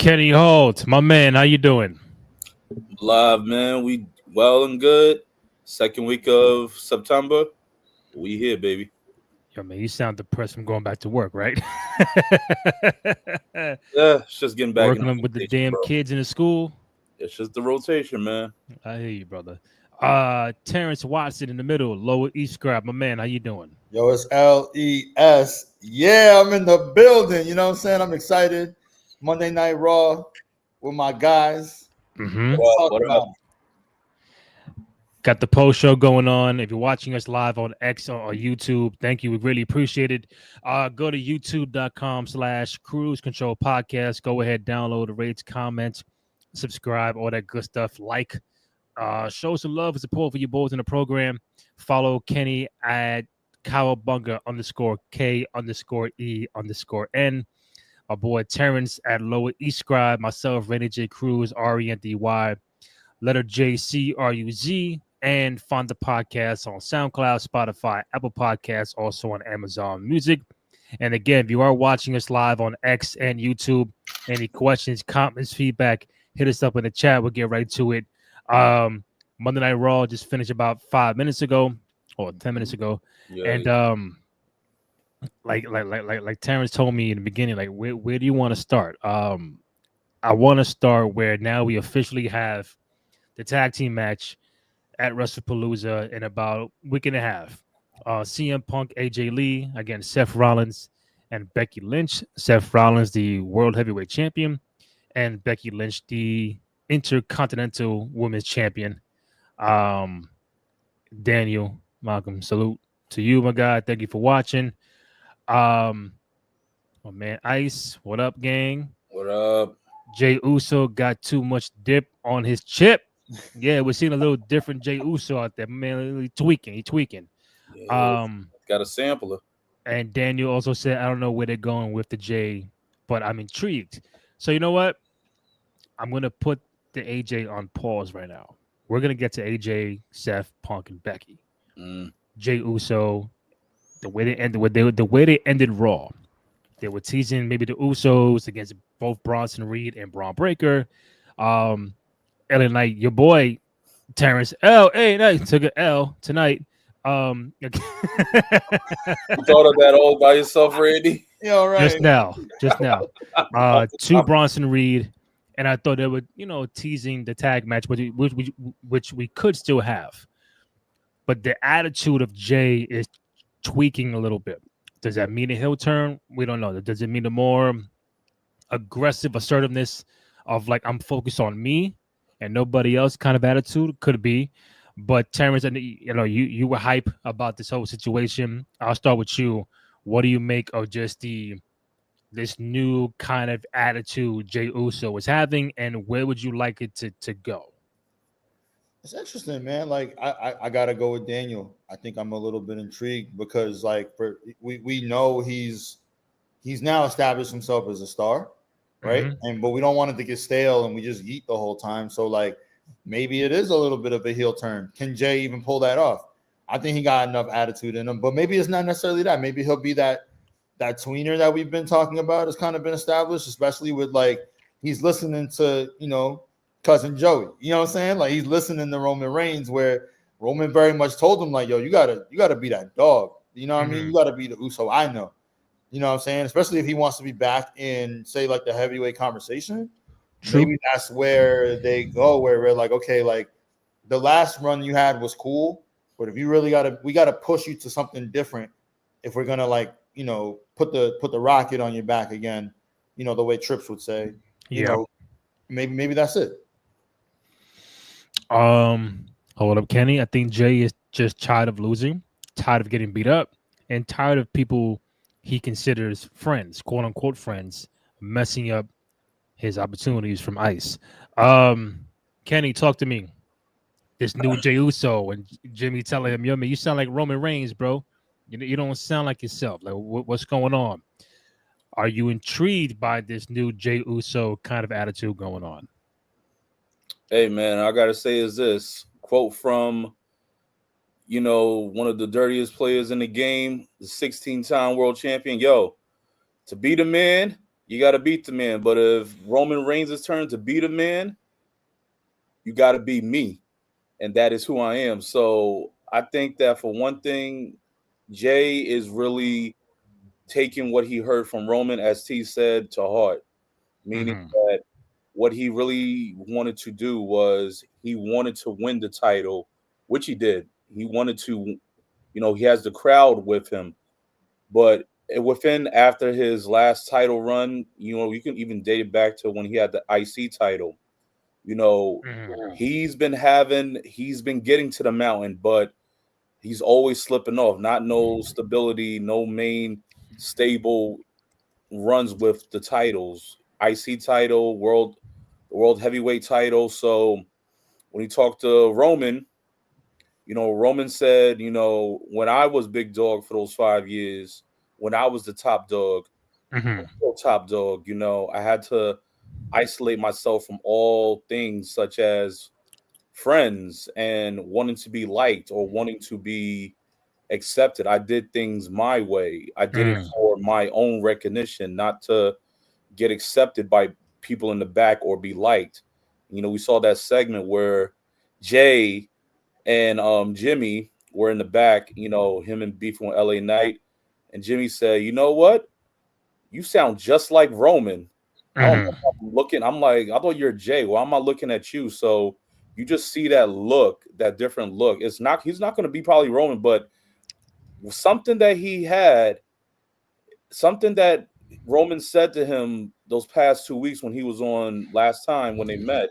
Kenny Holt, my man, how you doing? Live, man. We well and good. Second week of September. We here, baby. Yo, man, you sound depressed from going back to work, right? Yeah, it's just getting back in the Working with the rotation, damn bro. kids in the school. It's just the rotation, man. I hear you, brother. Terrence Watson in the middle, Lower East Grab, my man, how you doing? Yo, it's LES. Yeah, I'm in the building. You know what I'm saying? I'm excited. Monday Night Raw with my guys. Mm-hmm. Let's talk What about up? it. Got the post show going on. If you're watching us live on X or YouTube, thank you. We really appreciate it. Go to youtube.com/Cruise Control Podcast. Go ahead, download the rates, comment, subscribe, all that good stuff. Like, show some love and support for you boys in the program. Follow Kenny at Cowabunga _K_E_N. Our boy Terrence at Lower East Scribe. Myself, Rainy J. Cruz, RENDY. Letter JCRUZ. And find the podcast on SoundCloud, Spotify, Apple Podcasts, also on Amazon Music. And again, if you are watching us live on X and YouTube, any questions, comments, feedback, hit us up in the chat. We'll get right to it. Monday Night Raw just finished about 5 minutes ago or 10 minutes ago. Yeah, And like Terrence told me in the beginning, like where do you want to start? I want to start where now we officially have the tag team match at WrestlePalooza in about a week and a half. CM Punk, AJ Lee against Seth Rollins and Becky Lynch. Seth Rollins, the World Heavyweight Champion, and Becky Lynch, the Intercontinental Women's Champion. Daniel, Malcolm, salute to you, my guy. Thank you for watching. Oh man, Ice, what up, gang? what up? Jay Uso got too much dip on his chip. Yeah, we're seeing a little different Jay Uso out there, man. He tweaking. Yeah, got a sampler. And Daniel also said, I don't know where they're going with the J, but I'm intrigued. So you know what? I'm gonna put the AJ on pause right now. We're gonna get to AJ, Seth, Punk, and Becky. Jay Uso, the way they ended Raw. They were teasing maybe the Usos against both Bronson Reed and Braun Breaker. LA Knight, your boy Terrence took an L tonight. You thought of that all by yourself, Randy? Yeah, all right. Just now. To Bronson Reed, and I thought they were, teasing the tag match, which we could still have. But the attitude of Jay is tweaking a little bit. Does that mean a heel turn? We don't know. Does it mean a more aggressive assertiveness of like I'm focused on me and nobody else kind of attitude? Could be. But Terrence, and you were hype about this whole situation. I'll start with you. What do you make of just this new kind of attitude Jey Uso is having, and where would you like it to go? It's interesting, man. Like I gotta go with Daniel. I think I'm a little bit intrigued because we know he's now established himself as a star, right? Mm-hmm. But we don't want it to get stale and we just eat the whole time. So like maybe it is a little bit of a heel turn. Can Jay even pull that off? I think he got enough attitude in him, but maybe it's not necessarily that. Maybe he'll be that tweener that we've been talking about has kind of been established, especially with like he's listening to, cousin Joey. You know what I'm saying? Like he's listening to Roman Reigns, where Roman very much told him, like, yo, you gotta be that dog. You know what I mean? You gotta be the Uso I know. You know what I'm saying? Especially if he wants to be back in, say, like the heavyweight conversation. True. Maybe that's where they go, where we're like, okay, like the last run you had was cool, but if you really we gotta push you to something different if we're gonna put the rocket on your back again, the way Trips would say. Maybe that's it. Hold up, Kenny. I think Jay is just tired of losing, tired of getting beat up, and tired of people he considers friends, quote unquote friends, messing up his opportunities from Ice. Kenny, talk to me. This new Jey Uso and Jimmy telling him, yo, man, you sound like Roman Reigns, bro. You don't sound like yourself. Like, what's going on? Are you intrigued by this new Jey Uso kind of attitude going on? Hey, man, I gotta say is this quote from, one of the dirtiest players in the game, the 16-time world champion. Yo, to be the man, you got to beat the man. But if Roman Reigns' turn to beat a man, you got to be me, and that is who I am. So I think that for one thing, Jay is really taking what he heard from Roman, as T said, to heart, meaning that what he really wanted to do was he wanted to win the title, which he did. He wanted to, he has the crowd with him. But within after his last title run, you can even date it back to when he had the IC title. He's been getting to the mountain, but he's always slipping off. Not no stability, no main stable runs with the titles. IC title, world heavyweight title. So when he talked to Roman, Roman said, when I was big dog for those 5 years, when I was the top dog, top dog, I had to isolate myself from all things such as friends and wanting to be liked or wanting to be accepted. I did things my way. I did it for my own recognition, not to get accepted by people in the back or be liked. We saw that segment where Jay and Jimmy were in the back, him and beefing with LA Knight. And Jimmy said, "You know what? You sound just like Roman." I'm looking, I'm like, I thought you're Jay. Well, I'm not looking at you. So you just see that look, that different look. He's not going to be probably Roman, but something that he had, something that Roman said to him those past 2 weeks when he was on last time when they met,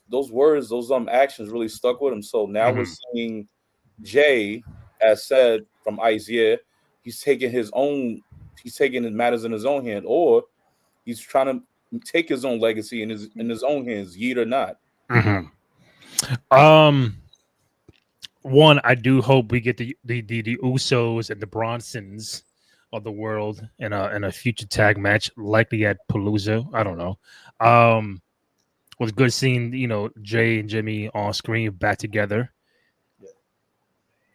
those words, those actions really stuck with him. So now we're seeing Jay, as said from Isaiah, he's taking his matters in his own hand, or he's trying to take his own legacy in his own hands, yeet or not. One, I do hope we get the Usos and the Bronsons of the world in a future tag match, likely at Palooza. I don't know. It was good seeing Jay and Jimmy on screen back together,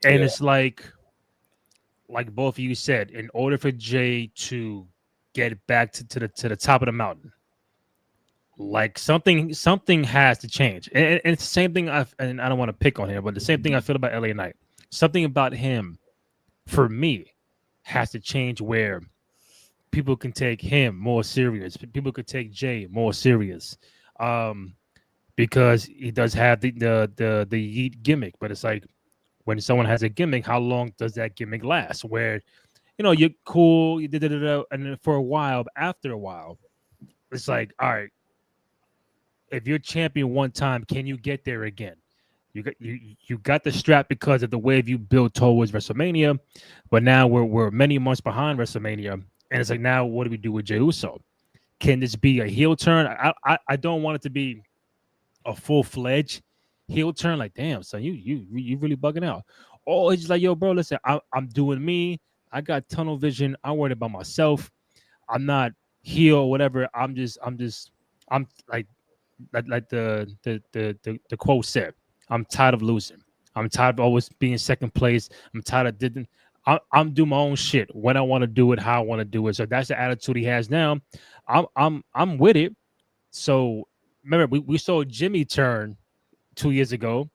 and it's like both of you said, in order for Jay to get back to the top of the mountain, like something has to change, and it's the same thing. And I don't want to pick on him, but the same thing I feel about LA Knight. Something about him, for me, has to change where people can take him more serious. People could take Jay more serious, because he does have the yeet gimmick. But it's like when someone has a gimmick, how long does that gimmick last? Where you're cool, you did it, and then for a while, but after a while, it's like, all right, if you're champion one time, can you get there again? You got the strap because of the wave you built towards WrestleMania, but now we're many months behind WrestleMania, and it's like, now what do we do with Jey Uso? Can this be a heel turn? I don't want it to be a full-fledged heel turn. Like, damn, son, you really bugging out. Or it's just like, yo, bro, listen, I'm doing me. I got tunnel vision. I'm worried about myself. I'm not heel or whatever. I'm like the quote said, I'm tired of losing. I'm tired of always being second place. I'm tired of didn't. I'm doing my own shit when I want to do it, how I want to do it. So that's the attitude he has now. I'm with it. So remember, we saw Jimmy turn 2 years ago,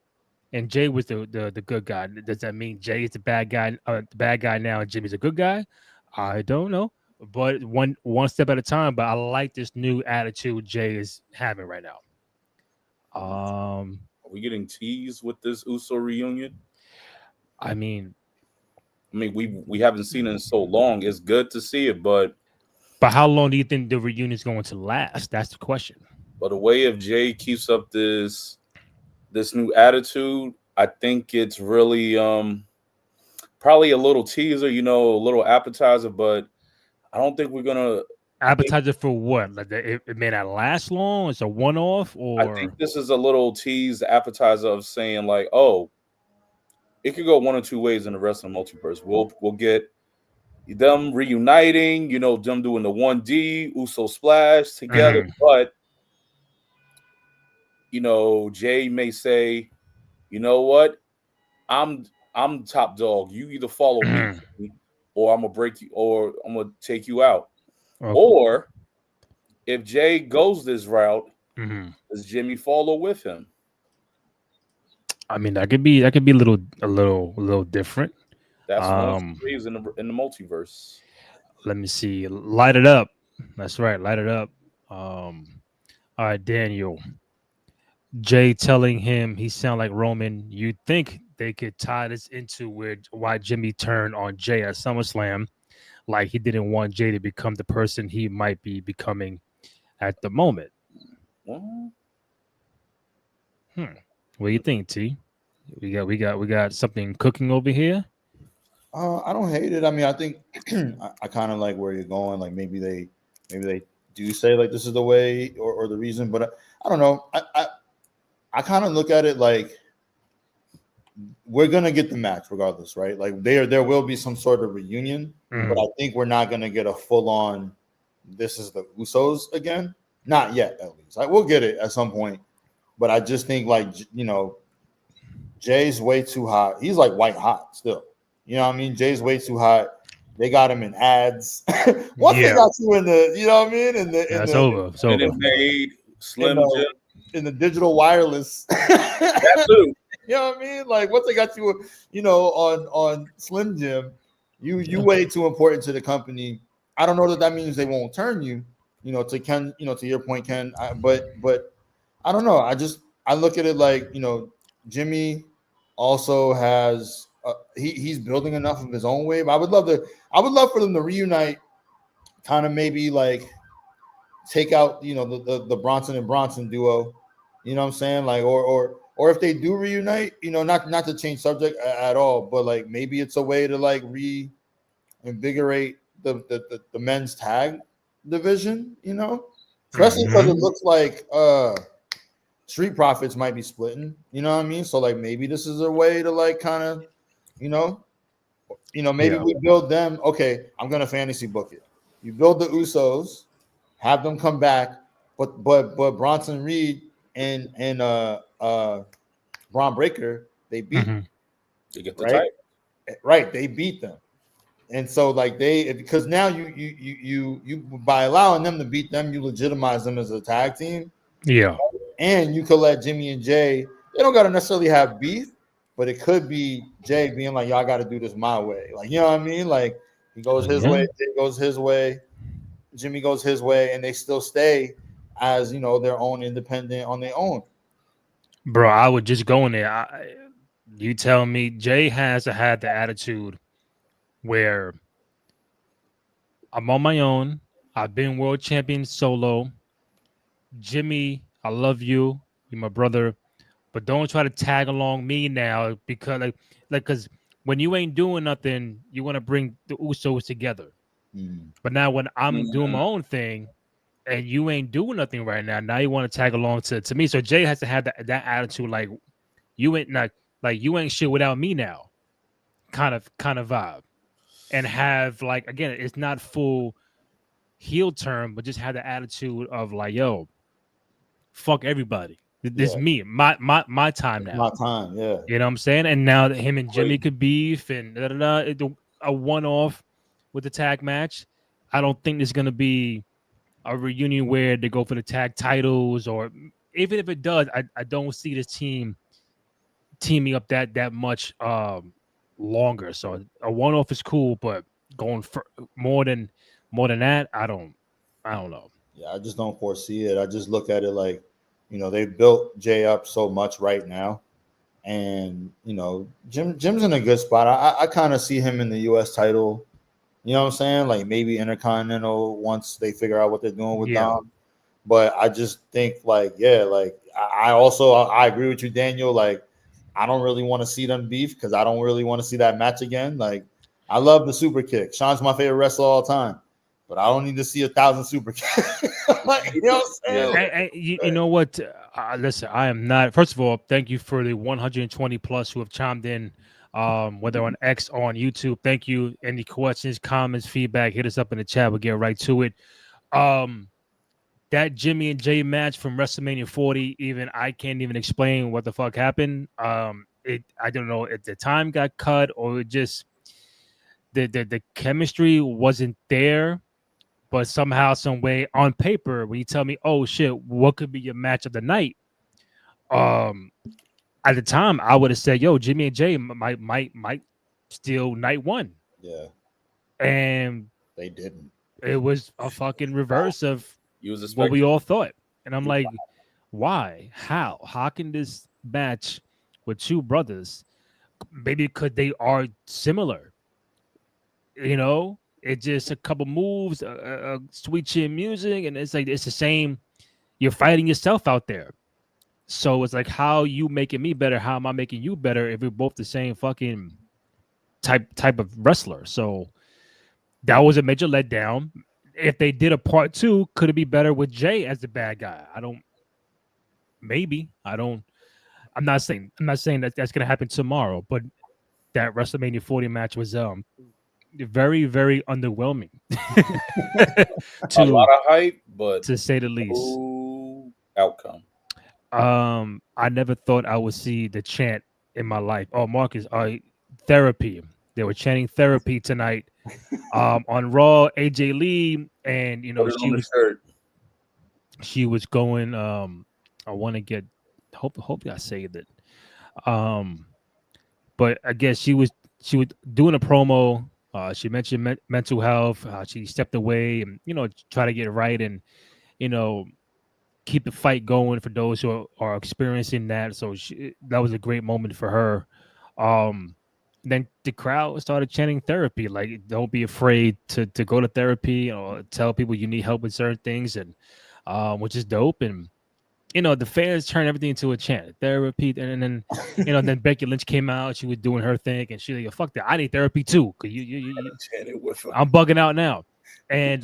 and Jay was the good guy. Does that mean Jay is the bad guy now, and Jimmy's a good guy? I don't know, but one step at a time. But I like this new attitude Jay is having right now. Are we getting teased with this Uso reunion? I mean, we haven't seen it in so long. It's good to see it, but how long do you think the reunion is going to last? That's the question. But the way if Jay keeps up this new attitude, I think it's really probably a little teaser, a little appetizer, but I don't think we're gonna appetizer for what? Like it may not last long. It's a one-off, or I think this is a little tease appetizer of saying like, oh, it could go one or two ways in the wrestling multiverse. We'll get them reuniting, them doing the 1D Uso splash together, but Jay may say, you know what, I'm top dog. You either follow me or I'm gonna break you, or I'm gonna take you out. Okay. Or if Jay goes this route, Mm-hmm. does Jimmy follow with him? I mean, that could be a little different. That's one of Um, the ways in the multiverse. Let me see. Light it up. That's right. Light it up. Um, all right, Daniel. Jay telling him he sound like Roman. You think they could tie this into why Jimmy turned on Jay at SummerSlam, like he didn't want Jay to become the person he might be becoming at the moment. Well, What do you think, T? We got something cooking over here. I don't hate it. I mean, I think I kind of like where you're going. Like maybe they do say like this is the way or the reason, but I don't know. I kind of look at it like we're gonna get the match regardless, right? Like there will be some sort of reunion, but I think we're not gonna get a full on. This is the Usos again. Not yet, at least. Like we'll get it at some point, but I just think like Jay's way too hot. He's like white hot still. You know what I mean? Jay's way too hot. They got him in ads. Once they got you in the, you know what I mean? It's over. It's over. Made Slim Jim in the digital wireless. That too. You know what I mean? Like once they got you, on Slim Jim, you way too important to the company. I don't know that means they won't turn you. To Ken, to your point, Ken. But I don't know. I look at it like Jimmy also has. He's building enough of his own wave. I would love for them to reunite, kind of maybe like take out the Bronson and Bronson duo. You know what I'm saying? Like or if they do reunite, not to change subject at all, but like maybe it's a way to like reinvigorate the men's tag division. Especially because it looks like Street Profits might be splitting. You know what I mean? So like maybe this is a way to like kind of. Maybe we build them. Okay, I'm gonna fantasy book it. You build the Usos, have them come back, but Bronson Reed and Braun Breaker, they beat them. They get the title. Right, they beat them. And so like because now you by allowing them to beat them, you legitimize them as a tag team. Yeah. And you could let Jimmy and Jay, they don't gotta necessarily have beef. But it could be Jay being like, y'all got to do this my way. Like, you know what I mean? Like, he goes his way, Jay goes his way, Jimmy goes his way, and they still stay as, their own independent on their own. Bro, I would just go in there. You tell me Jay has had the attitude where I'm on my own. I've been world champion solo. Jimmy, I love you. You're my brother. But don't try to tag along me now because when you ain't doing nothing, you want to bring the Usos together. But now when I'm doing my own thing and you ain't doing nothing right now you want to tag along to me. So Jay has to have that attitude like you ain't shit without me now, kind of vibe, and have like again it's not full heel turn, but just have the attitude of like yo, fuck everybody. This is me, my time now. My time, yeah. You know what I'm saying? And now that him and Jimmy could beef and a one-off with the tag match, I don't think there's gonna be a reunion where they go for the tag titles, or even if it does, I don't see this team teaming up that much longer. So a one-off is cool, but going for more than that, I don't know. Yeah, I just don't foresee it. I just look at it like, they built Jay up so much right now. And, Jim's in a good spot. I kind of see him in the U.S. title. You know what I'm saying? Like maybe Intercontinental once they figure out what they're doing with Dom. But I just think I agree with you, Daniel. Like, I don't really want to see them beef because I don't really want to see that match again. Like, I love the super kick. Sean's my favorite wrestler all time. But I don't need to see 1,000 super kicks. You know what I'm saying? You know what? Listen, I am not. First of all, thank you for the 120 plus who have chimed in, whether on X or on YouTube. Thank you. Any questions, comments, feedback, hit us up in the chat. We'll get right to it. That Jimmy and Jay match from WrestleMania 40, even I can't even explain what the fuck happened. I don't know if the time got cut or it just the chemistry wasn't there. but somehow, some way, on paper, when you tell me, "Oh shit, what could be your match of the night?" At the time, I would have said, "Yo, Jimmy and Jay might steal night one," Yeah, and they didn't. it was a fucking reverse of You was what we expecting. all thought. And I'm like, why? How can this match with two brothers? Maybe because they are similar. You know, it's just a couple moves, sweet chin music, and it's like it's the same. You're fighting yourself out there. So it's like, how you making me better? How am I making you better if we're both the same fucking type of wrestler? So that was a major letdown. If they did a part two, could it be better with Jay as the bad guy? Maybe. I'm not saying that that's gonna happen tomorrow, but that WrestleMania 40 match was very, very underwhelming. A lot of hype, but to say the least. no outcome. I never thought I would see the chant in my life. Oh, Marcus, therapy. They were chanting therapy tonight. On Raw, AJ Lee, and she was going. I want to get. Hopefully I saved it. But I guess she was doing a promo. She mentioned mental health. She stepped away and try to get it right and keep the fight going for those who are experiencing that. So that was a great moment for her. Then the crowd started chanting therapy, like don't be afraid to go to therapy or tell people you need help with certain things, and which is dope. And the fans turned everything into a chant, therapy. And then then Becky Lynch came out, she was doing her thing, and she like, fuck that, I need therapy too, because I'm bugging out now. And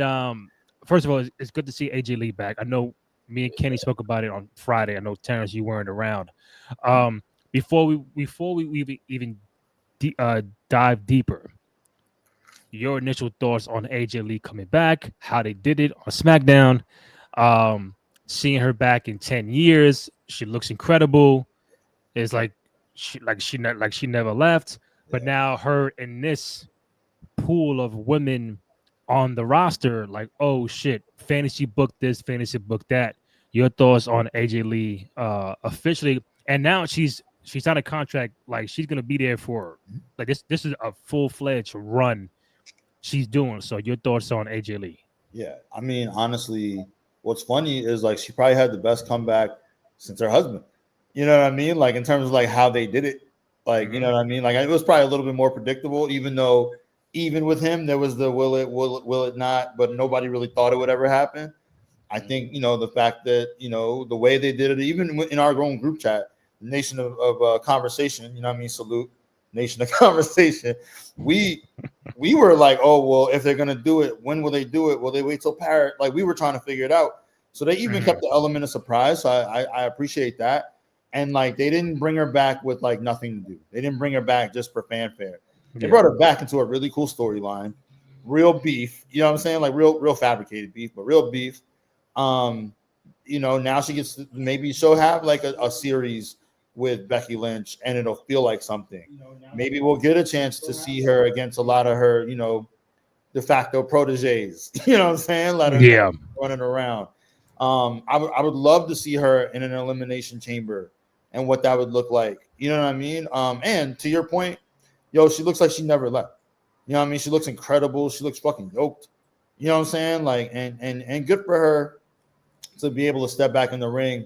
first of all, it's good to see AJ Lee back. I know me and Kenny spoke about it on Friday. I know Terrence, you weren't around. Before we even dive deeper, your initial thoughts on AJ Lee coming back, how they did it on SmackDown, seeing her back in 10 years, she looks incredible. It's like she never left. But now her in this pool of women on the roster, like, oh shit, fantasy book this, fantasy book that. Your thoughts on AJ Lee officially, and now she's signed a contract, like she's gonna be there for like this is a full-fledged run she's doing. So your thoughts on AJ Lee? Yeah, I mean, honestly, what's funny is like she probably had the best comeback since her husband. You know what I mean? Like in terms of like how they did it, like you know what I mean? Like it was probably a little bit more predictable, even with him there was the will it not, but nobody really thought it would ever happen. I think the fact that the way they did it, even in our own group chat, Nation of Conversation, salute Nation of Conversation. We were like, oh well, if they're gonna do it, when will they do it? Will they wait till Parrot? Like we were trying to figure it out. So they even kept the element of surprise. So I appreciate that. And like they didn't bring her back with like nothing to do. They didn't bring her back just for fanfare. They brought her back into a really cool storyline, real beef. You know what I'm saying? Like real fabricated beef, but real beef. Now she gets maybe she'll have like a series with Becky Lynch and it'll feel like something. Maybe we'll get a chance to see her against a lot of her, de facto proteges. You know what I'm saying? Let her running around. I would love to see her in an elimination chamber and what that would look like. You know what I mean? And to your point, she looks like she never left. You know what I mean? She looks incredible. She looks fucking yoked. You know what I'm saying? Like, and good for her to be able to step back in the ring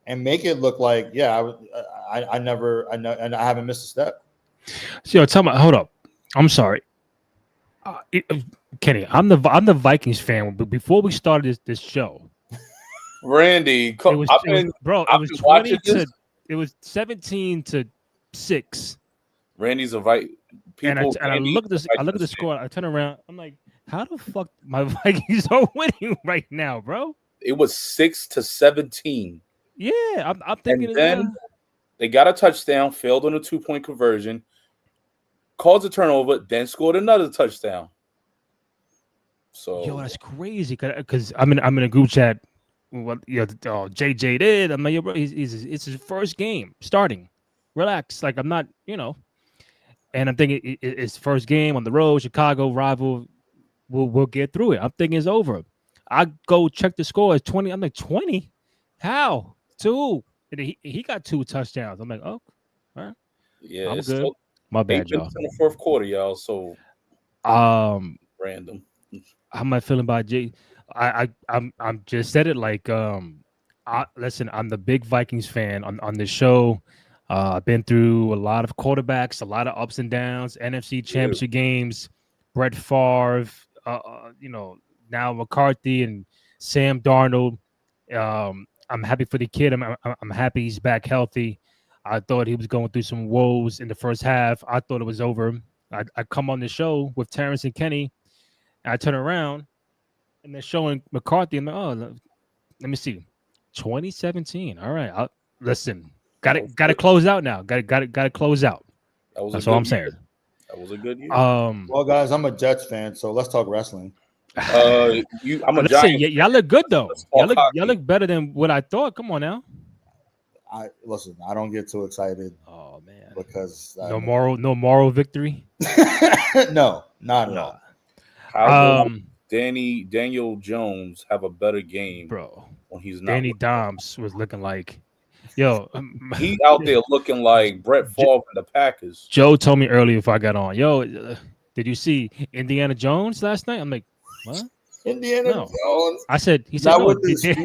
and make it look like, I haven't missed a step. So, hold up. I'm sorry, Kenny. I'm the Vikings fan. But before we started this show, Randy, it was 20 to it was 17-6. Randy's a Viking. And I look at this. I look at the score. I turn around. I'm like, how the fuck my Vikings are winning right now, bro? It was 6-17. Yeah, I'm thinking. And then they got a touchdown, failed on a 2-point conversion, caused a turnover, then scored another touchdown. So that's crazy. Because I'm in a group chat. What JJ did. I'm like, bro, it's his first game starting. Relax. Like I'm not, And I'm thinking it's first game on the road, Chicago rival. We'll get through it. I'm thinking it's over. I go check the score. It's 20. I'm like, 20? How? 2. And he got 2 touchdowns. I'm like, oh, all right. Yeah, I'm it's good. still My 8 bad, y'all. minutes in the fourth quarter, y'all. So random. How am I feeling about Jay? I'm just said it like listen, I'm the big Vikings fan on this show. I've been through a lot of quarterbacks, a lot of ups and downs, NFC championship games, Brett Favre, now McCarthy and Sam Darnold. I'm happy for the kid. I'm happy he's back healthy. I thought he was going through some woes in the first half. I thought it was over. I come on the show with Terrence and Kenny. And I turn around and they're showing McCarthy. I'm like, oh, let me see, 2017. All right, listen. Got to close out now. Got to close out. That's all I'm saying. That was a good year. Well, guys, I'm a Jets fan, so let's talk wrestling. I'm a Giants. Y'all look good though. Y'all look better than what I thought. Come on now. I don't get too excited. Oh man, because no moral victory. No, not at all. How Daniel Jones have a better game, bro? When he's not. Danny Doms was looking like, yo, he out there looking like Brett Favre and the Packers. Joe told me earlier if I got on, yo, did you see Indiana Jones last night? I'm like, what? Indiana Jones. I said, he said, no,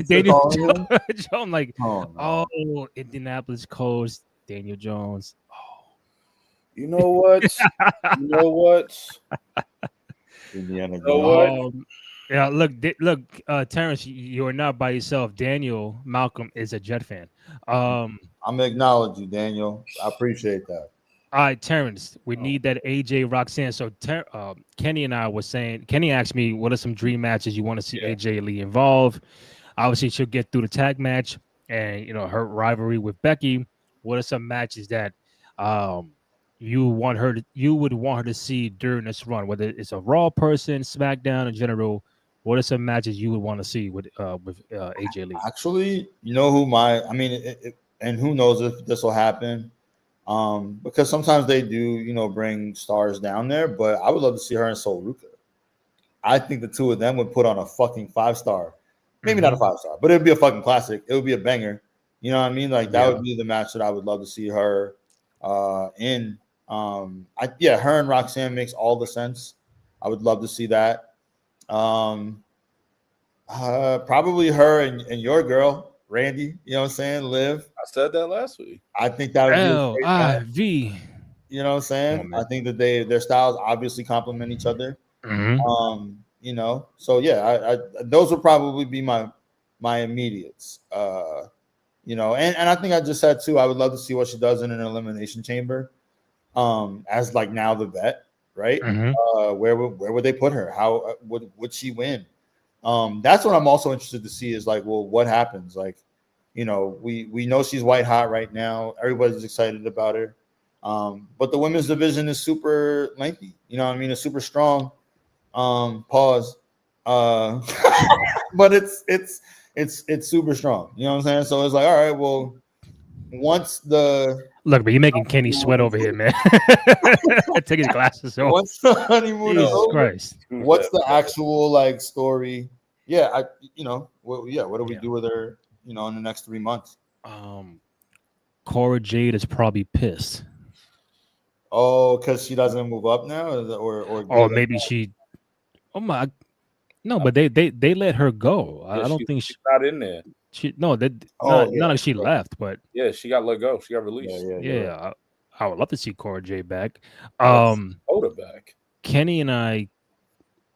Daniel Jones. I'm like, oh, Indianapolis Colts, Daniel Jones. Oh, you know what? Indiana Jones. Yeah, look, Terrence, you are not by yourself. Daniel Malcolm is a Jet fan. I'm gonna acknowledge you, Daniel. I appreciate that. All right, Terrence, we need that AJ Roxanne. So Kenny and I were saying, Kenny asked me, what are some dream matches you want to see AJ Lee involved? Obviously, she'll get through the tag match and, her rivalry with Becky. What are some matches that you would want her to see during this run, whether it's a Raw person, SmackDown in general? What are some matches you would want to see with AJ Lee? Actually, and who knows if this will happen. Because sometimes they do, bring stars down there, but I would love to see her and Sol Ruka. I think the two of them would put on a fucking 5-star, maybe not a 5-star, but it would be a fucking classic. It would be a banger. You know what I mean? Like that would be the match that I would love to see her in. Her and Roxanne makes all the sense. I would love to see that. Probably her and your girl, Randy, you know what I'm saying? Liv. I said that last week. I think that would be a great match. LIV. You know what I'm saying? I think that their styles obviously complement each other. Mm-hmm. So I those would probably be my immediates. And I think I just said too, I would love to see what she does in an elimination chamber. As like now the vet, right? Mm-hmm. Where would they put her? How would she win? That's what I'm also interested to see is like, well, what happens? Like, we know she's white hot right now. Everybody's excited about her. But the women's division is super lengthy. You know what I mean? It's super strong. Pause. But it's super strong. You know what I'm saying? So it's like, all right, well, once the look, but you're making Kenny sweat over here, man. Take his glasses off. Once the honeymoon is over, Christ. What's the actual like story? Yeah, what do we do with her? In the next 3 months. Cora Jade is probably pissed. Oh, because she doesn't move up now, or maybe she. Oh my, no, but they let her go. I don't think she's not in there. Not like she left, but she got let go. She got released. Yeah. I would love to see Cora Jade back. Back. Kenny and I,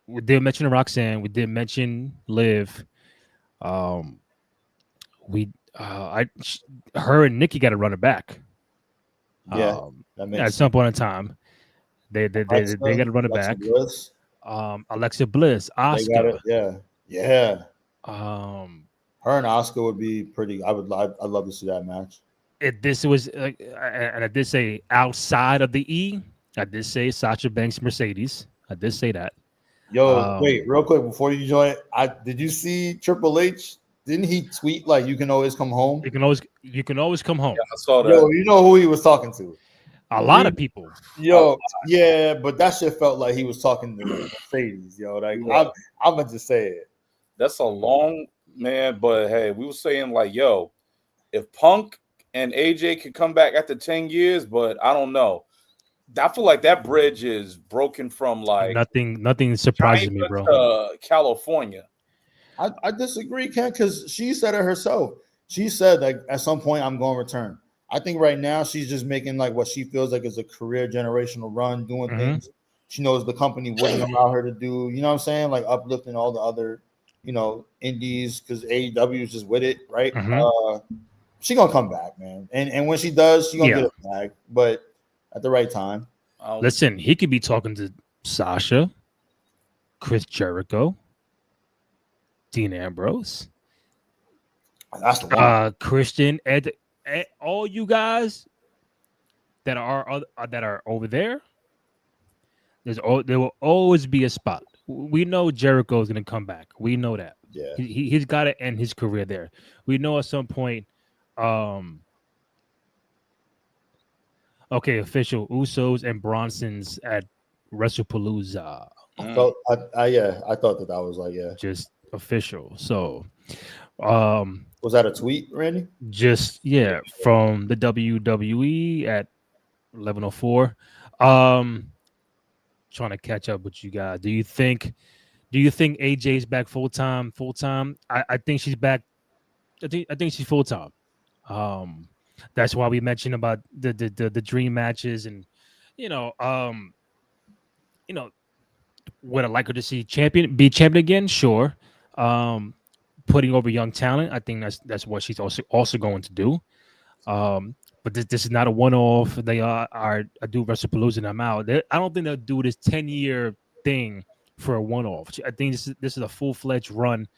we did mention Roxanne. We did mention Liv. Her and Nikki got to run it back. Yeah, at some point in time, they got to run it back. Bliss. Alexa Bliss, Asuka. Yeah. Her and Asuka would be pretty. I'd love to see that match. If this was, and I did say outside of the E, I did say Sasha Banks Mercedes. I did say that. Yo, wait, real quick before you join, did you see Triple H? Didn't he tweet like you can always come home? You can always come home. Yeah, I saw that. Yo, you know who he was talking to? A lot of people. Yo, yeah, but that shit felt like he was talking to Mercedes. Yo, like I'm gonna just say it. That's a long man. But hey, we were saying like, yo, if Punk and AJ could come back after 10 years, but I don't know. I feel like that bridge is broken from like Nothing surprises me, China bro. to California. I disagree, Ken, because she said it herself. She said like at some point I'm going to return. I think right now she's just making like what she feels like is a career generational run, doing things she knows the company wouldn't allow her to do. You know what I'm saying? Like uplifting all the other, indies because AEW is just with it, right? She gonna come back, man. And when she does, she gonna get it back, but at the right time. Listen, he could be talking to Sasha, Chris Jericho, Dean Ambrose. That's the one. Christian, Ed, all you guys that are over there. There will always be a spot. We know Jericho is going to come back. We know that. Yeah, he's got to end his career there. We know at some point. Okay, official Usos and Bronson's at WrestlePalooza. I thought that was like just official. So, was that a tweet, Randy? Just from the WWE at 11:04. Trying to catch up with you guys. Do you think AJ's back full time? I think she's back. I think she's full time. That's why we mentioned about the dream matches and would I like her to see be champion again? Sure. Putting over young talent, I think that's what she's also going to do. But this is not a one-off. They are do WrestlePalooza and I'm out. I don't think they'll do this 10-year thing for a one-off. I think this is a full-fledged run.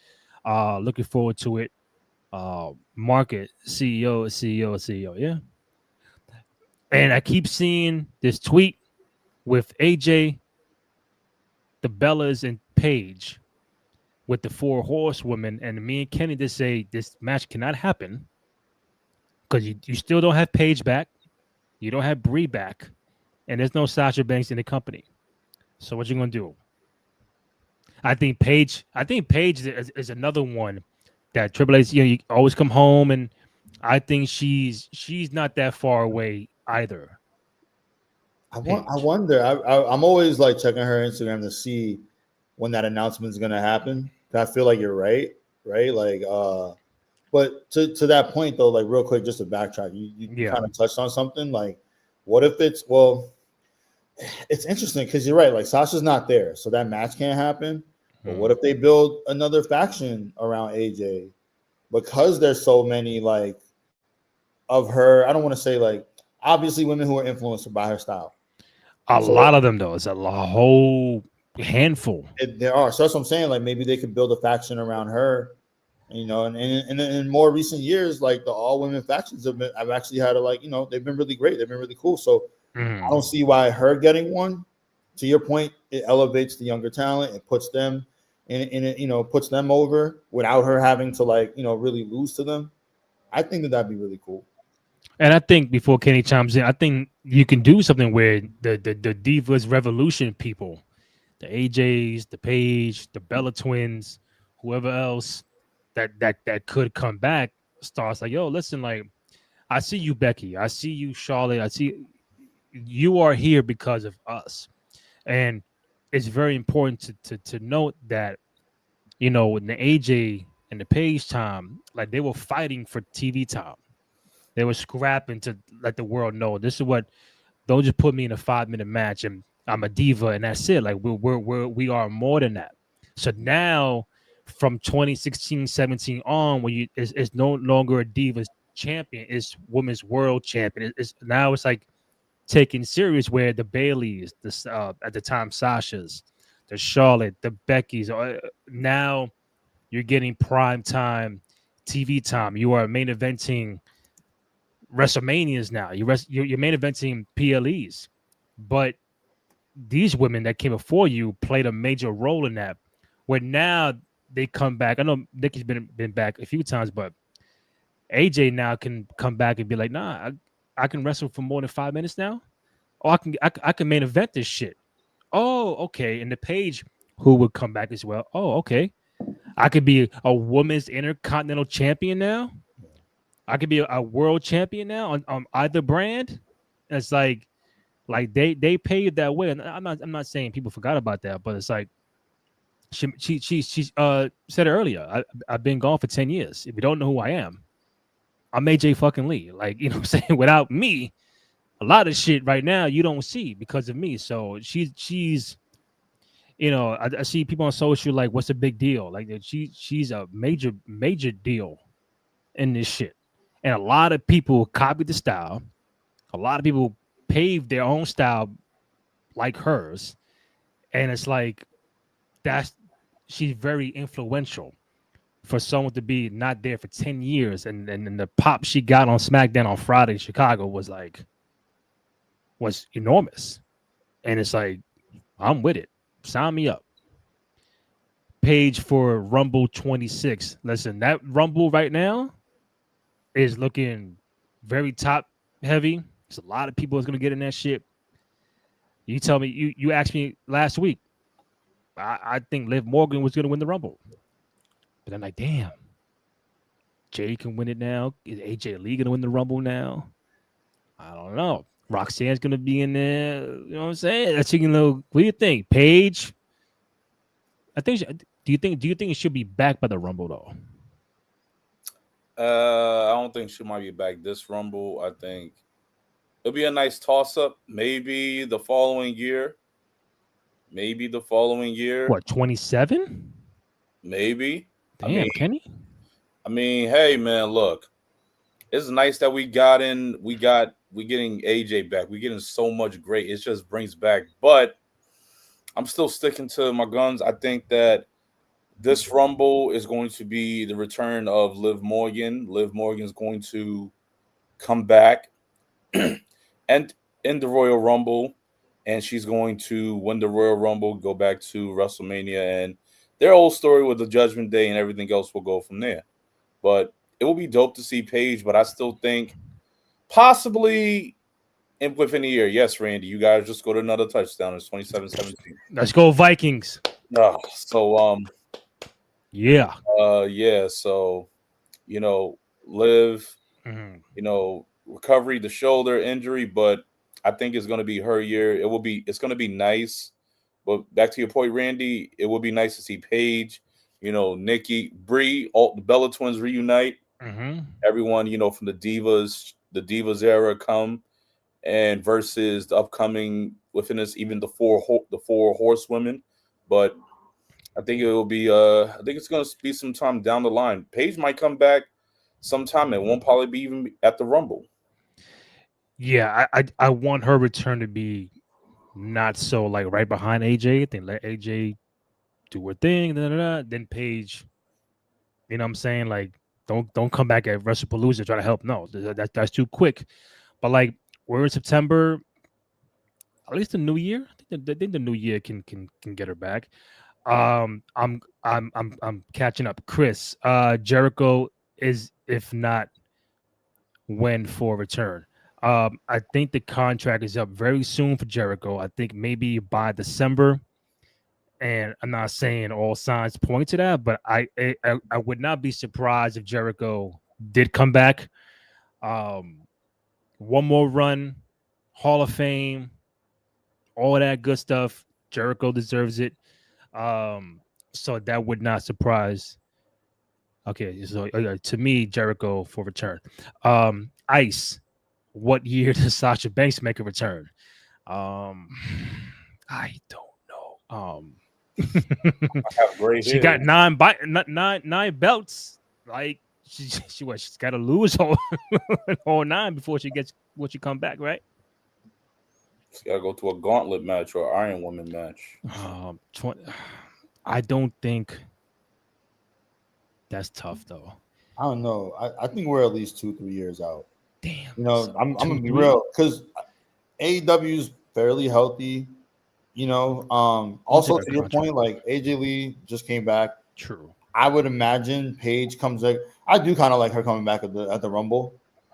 Looking forward to it. Market CEO, yeah. And I keep seeing this tweet with AJ, the Bellas, and Paige with the 4 horsewomen, and me and Kenny just say this match cannot happen because you still don't have Paige back, you don't have Brie back, and there's no Sasha Banks in the company. So what you gonna do? I think Paige is another one that Triple H, you always come home, and I think she's not that far away either. I wonder. I'm always like checking her Instagram to see when that announcement is gonna happen. I feel like you're right? Like, but to that point though, like real quick, just to backtrack, you kind of touched on something. Like, what if it's interesting because you're right. Like Sasha's not there, so that match can't happen. But what if they build another faction around AJ because there's so many like of her? I don't want to say like obviously women who are influenced by her style. A lot of them though. It's a whole handful. There are. So that's what I'm saying. Like maybe they could build a faction around her. And in more recent years, like the all women factions have actually had they've been really great. They've been really cool. So I don't see why her getting one. To your point, it elevates the younger talent. It puts them puts them over without her having to really lose to them. I think that'd be really cool. And I think before Kenny chimes in, I think you can do something where the Divas Revolution people, the AJs, the Paige, the Bella Twins, whoever else that could come back, starts like, yo, listen, like, I see you, Becky. I see you, Charlotte. I see you are here because of us. And it's very important to note that, in the AJ and the Paige time, like they were fighting for TV time. They were scrapping to let the world know this is what. Don't just put me in a 5-minute match and I'm a diva and that's it. Like we are more than that. So now, from 2016-17 on, when it's no longer a Divas champion, it's Women's World Champion. It's like taken serious where the Baileys, at the time Sasha's, the Charlotte, the Becky's, now you're getting prime time TV time. You are main eventing WrestleManias now. You're main eventing PLEs, but these women that came before you played a major role in that. Where now they come back. I know Nikki's been back a few times, but AJ now can come back and be like, nah, I can wrestle for more than 5 minutes now. Oh, I can main event this shit. Oh, okay. And the Paige who would come back as well. Oh, okay. I could be a women's intercontinental champion now. I could be a world champion now on either brand. It's like they paved that way, and I'm not saying people forgot about that, but it's like she said it earlier. I've been gone for 10 years. If you don't know who I am, I'm AJ fucking Lee. Like, you know what I'm saying? Without me, a lot of shit right now you don't see because of me. So she's you know, I see people on social like, what's the big deal? Like she's a major deal in this shit. And a lot of people copied the style. A lot of people paved their own style like hers. And it's like she's very influential for someone to be not there for 10 years. And the pop she got on SmackDown on Friday in Chicago was enormous. And it's like, I'm with it. Sign me up. Page for Rumble 26. Listen, that Rumble right now is looking very top heavy. There's a lot of people that's gonna get in that shit. You tell me, you asked me last week. I think Liv Morgan was gonna win the Rumble, but I'm like, damn, Jay can win it now. Is AJ Lee gonna win the Rumble now? I don't know. Roxanne's gonna be in there. You know what I'm saying? That's, you know, what do you think, Paige? I think. Do you think it should be back by the Rumble though? I don't think she might be back this Rumble. I think it'll be a nice toss-up. Maybe the following year. What, 27? Maybe. Damn, Kenny. I mean, hey man, look. It's nice that we getting AJ back. We're getting so much great. It just brings back. But I'm still sticking to my guns. I think that this Rumble is going to be the return of Liv Morgan. Liv Morgan's going to come back and in the Royal Rumble, and she's going to win the Royal Rumble, go back to WrestleMania, and their whole story with the Judgment Day and everything else will go from there. But it will be dope to see Paige, but I still think possibly within a year. Yes, Randy, you guys just go to another touchdown. It's 27-17. Let's go Vikings. Yeah. So, you know, Liv, you know, recovery, the shoulder injury, but I think it's going to be her year. It's going to be nice. But back to your point, Randy, it would be nice to see Paige, you know, Nikki, Brie, all the Bella Twins reunite. Everyone, you know, from the Divas era come and versus the upcoming within this, even the four horsewomen. But I think it will be I think it's going to be some time down the line. Paige might come back sometime. It won't probably be even at the Rumble. Yeah, I want her return to be not so like right behind AJ. Then let AJ do her thing, then Paige. You know what I'm saying? Like, don't come back at WrestlePalooza try to help. No, that's too quick. But like, we're in September. At least the new year. I think the new year can get her back. I'm catching up. Chris, Jericho is, if not when, for return. I think the contract is up very soon for Jericho. I think maybe by December. And I'm not saying all signs point to that, but I would not be surprised if Jericho did come back. One more run, Hall of Fame, all that good stuff. Jericho deserves it. So that would not surprise. Okay, so to me, Jericho for return. Ice, what year does Sasha Banks make a return? I don't know. She got nine belts. Like she's got to lose all 9 before she come back, right? She's got to go to a gauntlet match or Iron Woman match. I don't think that's tough though. I don't know. I think we're at least 2-3 years out. Damn. You know, I'm gonna be real because AEW's fairly healthy. You know, also to your point, like AJ Lee just came back. True. I would imagine Paige comes back. I do kind of like her coming back at the Rumble.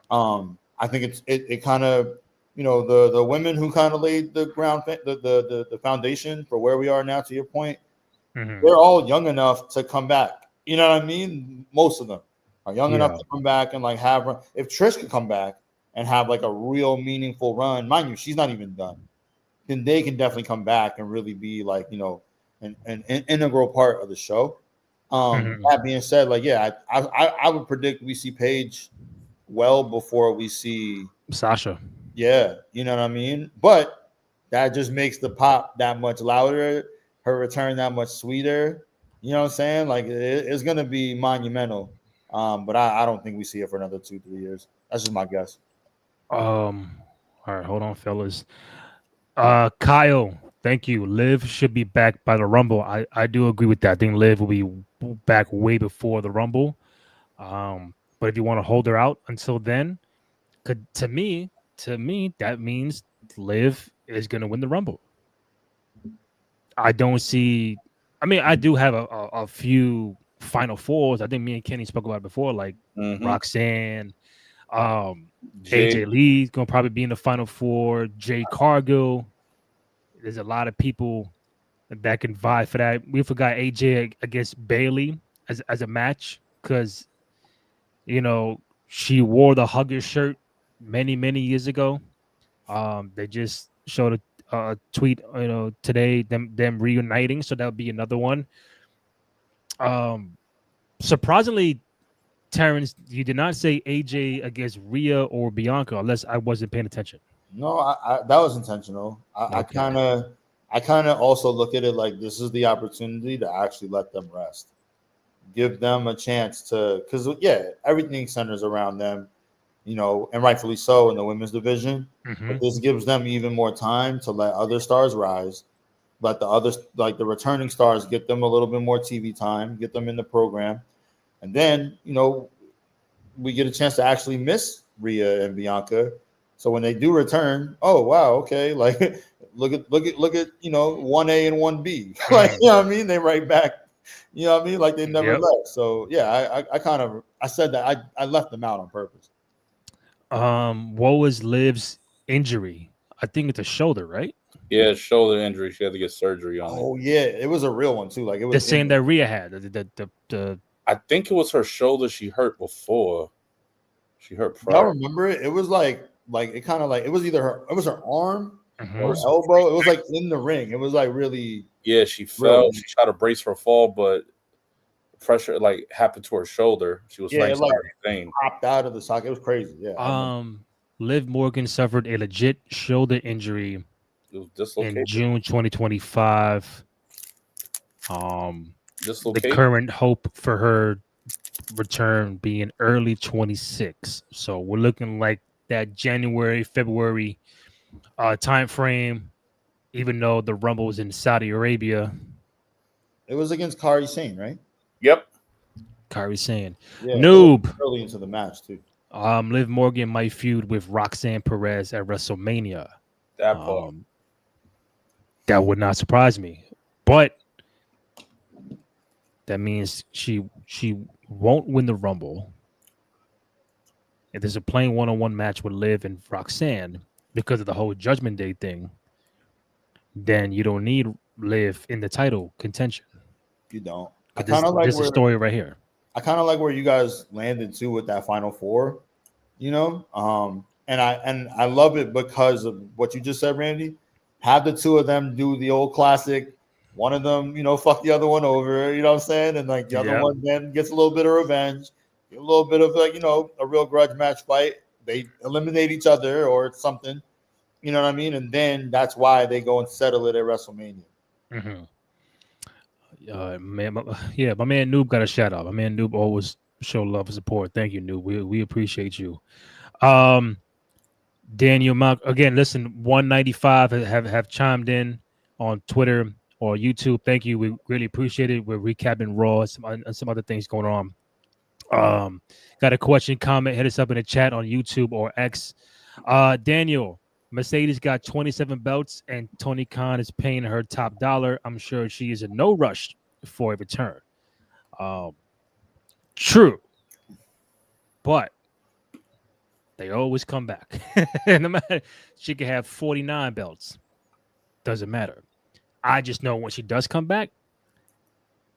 I think it kind of, you know, the women who kind of laid the ground, the foundation for where we are now. To your point, they're all young enough to come back. You know what I mean? Most of them are young enough to come back and like have. If Trish could come back and have like a real meaningful run, mind you, she's not even done. Then they can definitely come back and really be like, you know, an integral part of the show. That being said, like, yeah, I would predict we see Paige well before we see Sasha. Yeah, you know what I mean? But that just makes the pop that much louder, her return that much sweeter. You know what I'm saying? Like it's gonna be monumental. But I don't think we see it for another 2-3 years. That's just my guess. All right, hold on, fellas. Kyle, thank you. Liv should be back by the Rumble. I do agree with that. I think Liv will be back way before the Rumble. But if you want to hold her out until then, to me, that means Liv is going to win the Rumble. I don't see. I mean, I do have a few Final Fours. I think me and Kenny spoke about it before, like Roxanne, AJ Lee's going to probably be in the Final Four. Jay Cargill. There's a lot of people that can vie for that. We forgot AJ against Bailey as a match because, you know, she wore the Hugger shirt many years ago. They just showed a tweet, you know, today them reuniting, so that would be another one. Surprisingly, Terrence, you did not say AJ against Rhea or Bianca, unless I wasn't paying attention. No, I that was intentional. I kind of also look at it like this is the opportunity to actually let them rest, give them a chance to, because everything centers around them. You know, and rightfully so in the women's division. But this gives them even more time to let other stars rise, let the others, like the returning stars, get them a little bit more TV time, get them in the program. And then, you know, we get a chance to actually miss Rhea and Bianca. So when they do return, oh wow, okay, like look at you know 1A and 1B. Like, you know what I mean? They right back, you know what I mean? Like they never left. So yeah, I said that I left them out on purpose. What was Liv's injury? I think it's a shoulder, right? Yeah, shoulder injury. She had to get surgery on it. Oh yeah, it was a real one too. Like it was the same that Rhea had. The I think it was her shoulder she hurt before. She hurt prior. Y'all remember it? It was like it kind of like it was either her arm or her elbow. It was like in the ring. It was like really. Yeah, she fell. She tried to brace her fall, but pressure like happened to her shoulder. She was like popped out of the socket. It was crazy. Yeah. Liv Morgan suffered a legit shoulder injury in June 2025. The current hope for her return being early 26. So we're looking like that January, February time frame, even though the Rumble was in Saudi Arabia. It was against Kairi Sane, right? Yep. Kairi Sane. Yeah, Noob. Early into the match, too. Liv Morgan might feud with Roxanne Perez at WrestleMania. That part. That would not surprise me. But that means she won't win the Rumble. If there's a plain one-on-one match with Liv and Roxanne because of the whole Judgment Day thing, then you don't need Liv in the title contention. You don't. I kind of like this story right here. I kind of like where you guys landed too with that Final Four, you know. And I love it because of what you just said, Randy. Have the two of them do the old classic. One of them, you know, fuck the other one over. You know what I'm saying? And like the other one then gets a little bit of revenge, a little bit of like, you know, a real grudge match fight. They eliminate each other or something. You know what I mean? And then that's why they go and settle it at WrestleMania. My man Noob got a shout out. My man Noob always show love and support. Thank you, Noob. We appreciate you. Daniel Mount, again, listen, 195 have chimed in on Twitter or YouTube. Thank you. We really appreciate it. We're recapping Raw and some other things going on. Got a question, comment, hit us up in the chat on YouTube or X. Daniel, Mercedes got 27 belts and Tony Khan is paying her top dollar. I'm sure she is in no rush for a return. True. But they always come back. No matter, she could have 49 belts. Doesn't matter. I just know when she does come back,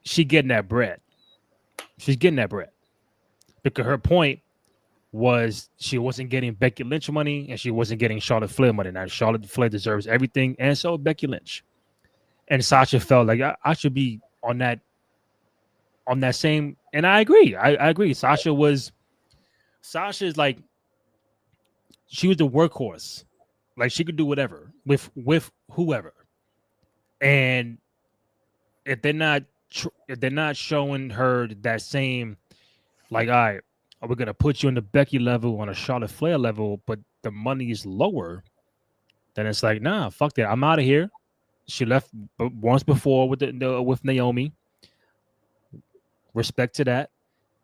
she getting that bread. She's getting that bread because her point was she wasn't getting Becky Lynch money and she wasn't getting Charlotte Flair money. Now Charlotte Flair deserves everything, and so Becky Lynch. And Sasha felt like I should be on that same. And I agree. I agree. Sasha's like she was the workhorse. Like she could do whatever with whoever. And if they're not showing her that same, like, all right, we're gonna put you on the Becky level, on a Charlotte Flair level, but the money is lower, then it's like, nah, fuck that. I'm out of here. She left once before with with Naomi. Respect to that.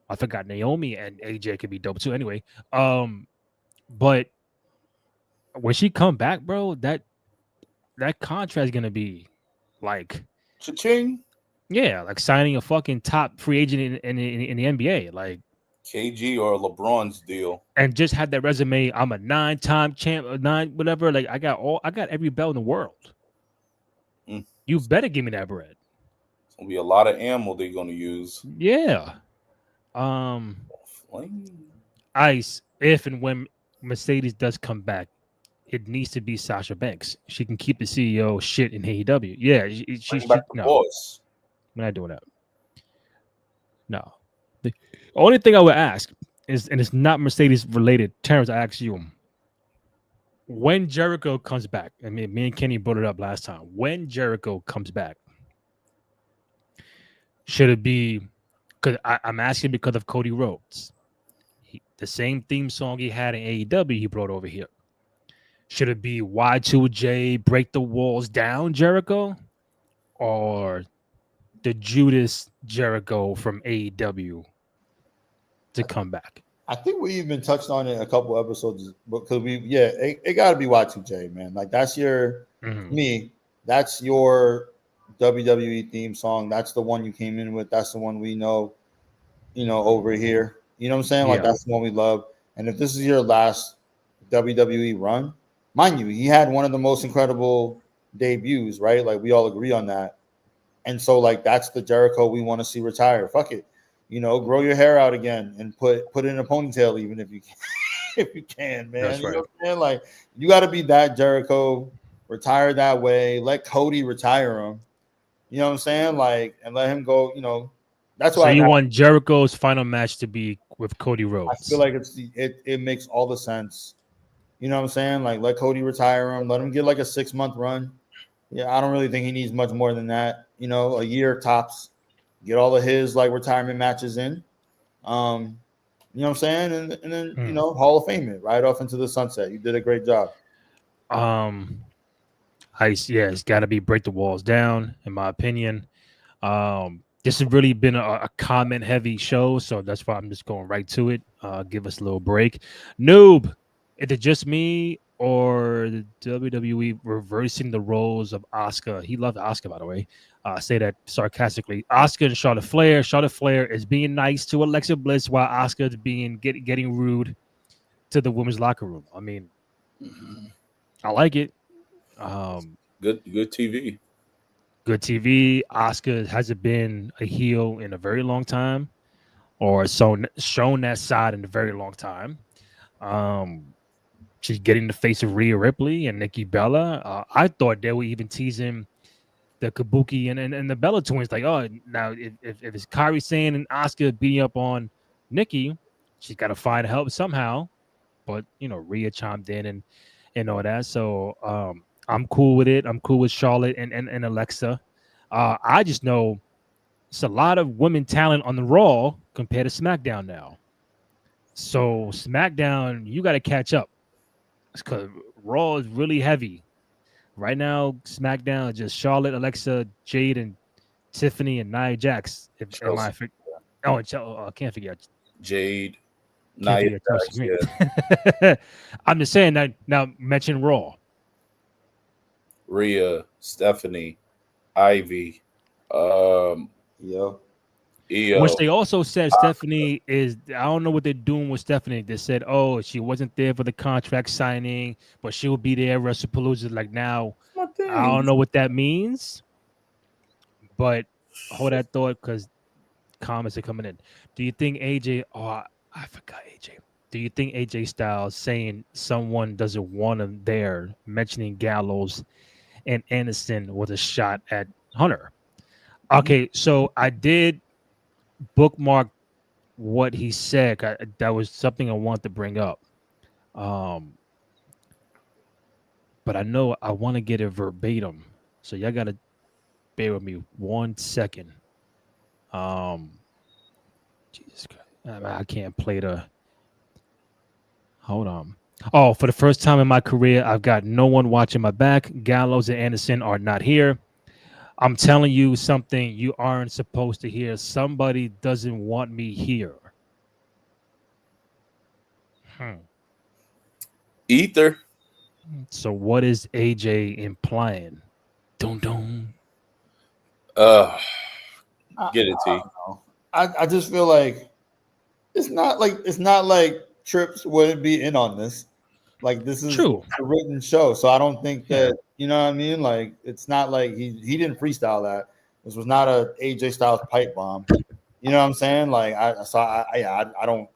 I forgot Naomi and AJ could be dope too. Anyway, but when she come back, bro, that contract is gonna be like, cha-ching. Yeah, like signing a fucking top free agent in the NBA, like KG or LeBron's deal, and just had that resume. I'm a 9-time champ, 9 whatever. Like I got every belt in the world. You better give me that bread. It's gonna be a lot of ammo they're gonna use. Yeah. Ice, if and when Mercedes does come back, it needs to be Sasha Banks. She can keep the CEO shit in AEW. Yeah, she no. Boss. We're not doing that. No. The only thing I would ask is, and it's not Mercedes related, Terrence, I asked you, when Jericho comes back, I mean, me and Kenny brought it up last time. When Jericho comes back, should it be, because I'm asking because of Cody Rhodes. The same theme song he had in AEW, he brought over here. Should it be Y2J, Break the Walls Down Jericho, or the Judas Jericho from AEW to come back? I think we even touched on it a couple episodes because it got to be Y2J, man. Like that's your that's your WWE theme song. That's the one you came in with. That's the one we know, over here. You know what I'm saying? Like that's the one we love. And if this is your last WWE run, mind you, he had one of the most incredible debuts, right? Like we all agree on that. And so like that's the Jericho we want to see retire. Fuck it. Grow your hair out again and put it in a ponytail, even if you can, if you can, man. That's right. You know what I'm saying? Like you got to be that Jericho, retire that way. Let Cody retire him. You know what I'm saying? Like, and let him go. That's why. So you want Jericho's final match to be with Cody Rhodes? I feel like it makes all the sense. You know what I'm saying? Like let Cody retire him. Let him get like a 6-month run. Yeah, I don't really think he needs much more than that. A year tops. Get all of his like retirement matches in, you know what I'm saying, and then Hall of Fame it right off into the sunset. You did a great job. It's got to be Break the Walls Down, in my opinion. This has really been a comment heavy show, so that's why I'm just going right to it. Give us a little break. Noob, is it just me or the WWE reversing the roles of Asuka? He loved Asuka, by the way. Say that sarcastically. Asuka and Charlotte Flair. Charlotte Flair is being nice to Alexa Bliss while Asuka is getting rude to the women's locker room. I mean, I like it. Good TV. Good TV. Asuka hasn't been a heel in a very long time, or shown that side in a very long time. She's getting the face of Rhea Ripley and Nikki Bella. I thought they were even teasing the Kabuki and the Bella twins. Like, oh, now if it's Kairi Sane and Asuka beating up on Nikki, she's got to find help somehow. But Rhea chimed in and all that. So I'm cool with it. I'm cool with Charlotte and Alexa. I just know it's a lot of women talent on the Raw compared to SmackDown now. So SmackDown, you got to catch up because Raw is really heavy. Right now, SmackDown is just Charlotte, Alexa, Jade, and Tiffany, and Nia Jax. I can't forget Jade, Nia Jax. Yeah. I'm just saying that now. Mention Raw. Rhea, Stephanie, Ivy, Io. Which they also said Stephanie is. I don't know what they're doing with Stephanie. They said, oh, she wasn't there for the contract signing, but she will be there at WrestlePalooza. Like now, I don't know what that means. But hold that thought, because comments are coming in. Do you think AJ? Oh, I forgot AJ. Do you think AJ Styles saying someone doesn't want him there, mentioning Gallows and Anderson, was a shot at Hunter? Okay, so I did bookmark what he said. That was something I want to bring up. Um, but I know I want to get it verbatim. So y'all gotta bear with me 1 second. Jesus Christ. I can't play the. Hold on. Oh, for the first time in my career, I've got no one watching my back. Gallows and Anderson are not here. I'm telling you something you aren't supposed to hear. Somebody doesn't want me here. Ether. So what is AJ implying? Don't. Get it, T. I just feel like it's not like Trips wouldn't be in on this. Like this is True. a written show, so I don't think that you know what I mean. Like it's not like he didn't freestyle that. This was not a AJ Styles pipe bomb. You know what I'm saying? Like I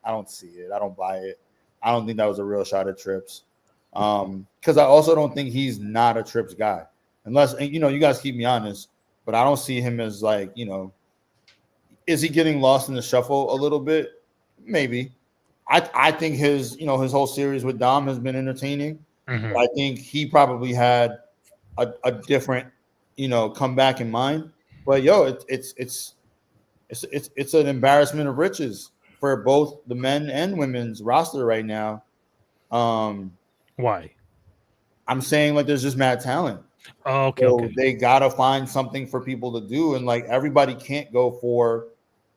don't see it. I don't buy it. I don't think that was a real shot at Trips. Because I also don't think he's not a Trips guy, unless you guys keep me honest. But I don't see him as like is he getting lost in the shuffle a little bit? Maybe. I think his whole series with Dom has been entertaining. Mm-hmm. I think he probably had a different comeback in mind. But it's an embarrassment of riches for both the men and women's roster right now. Why? I'm saying like there's just mad talent. Oh, okay, So okay. they gotta find something for people to do, and like everybody can't go for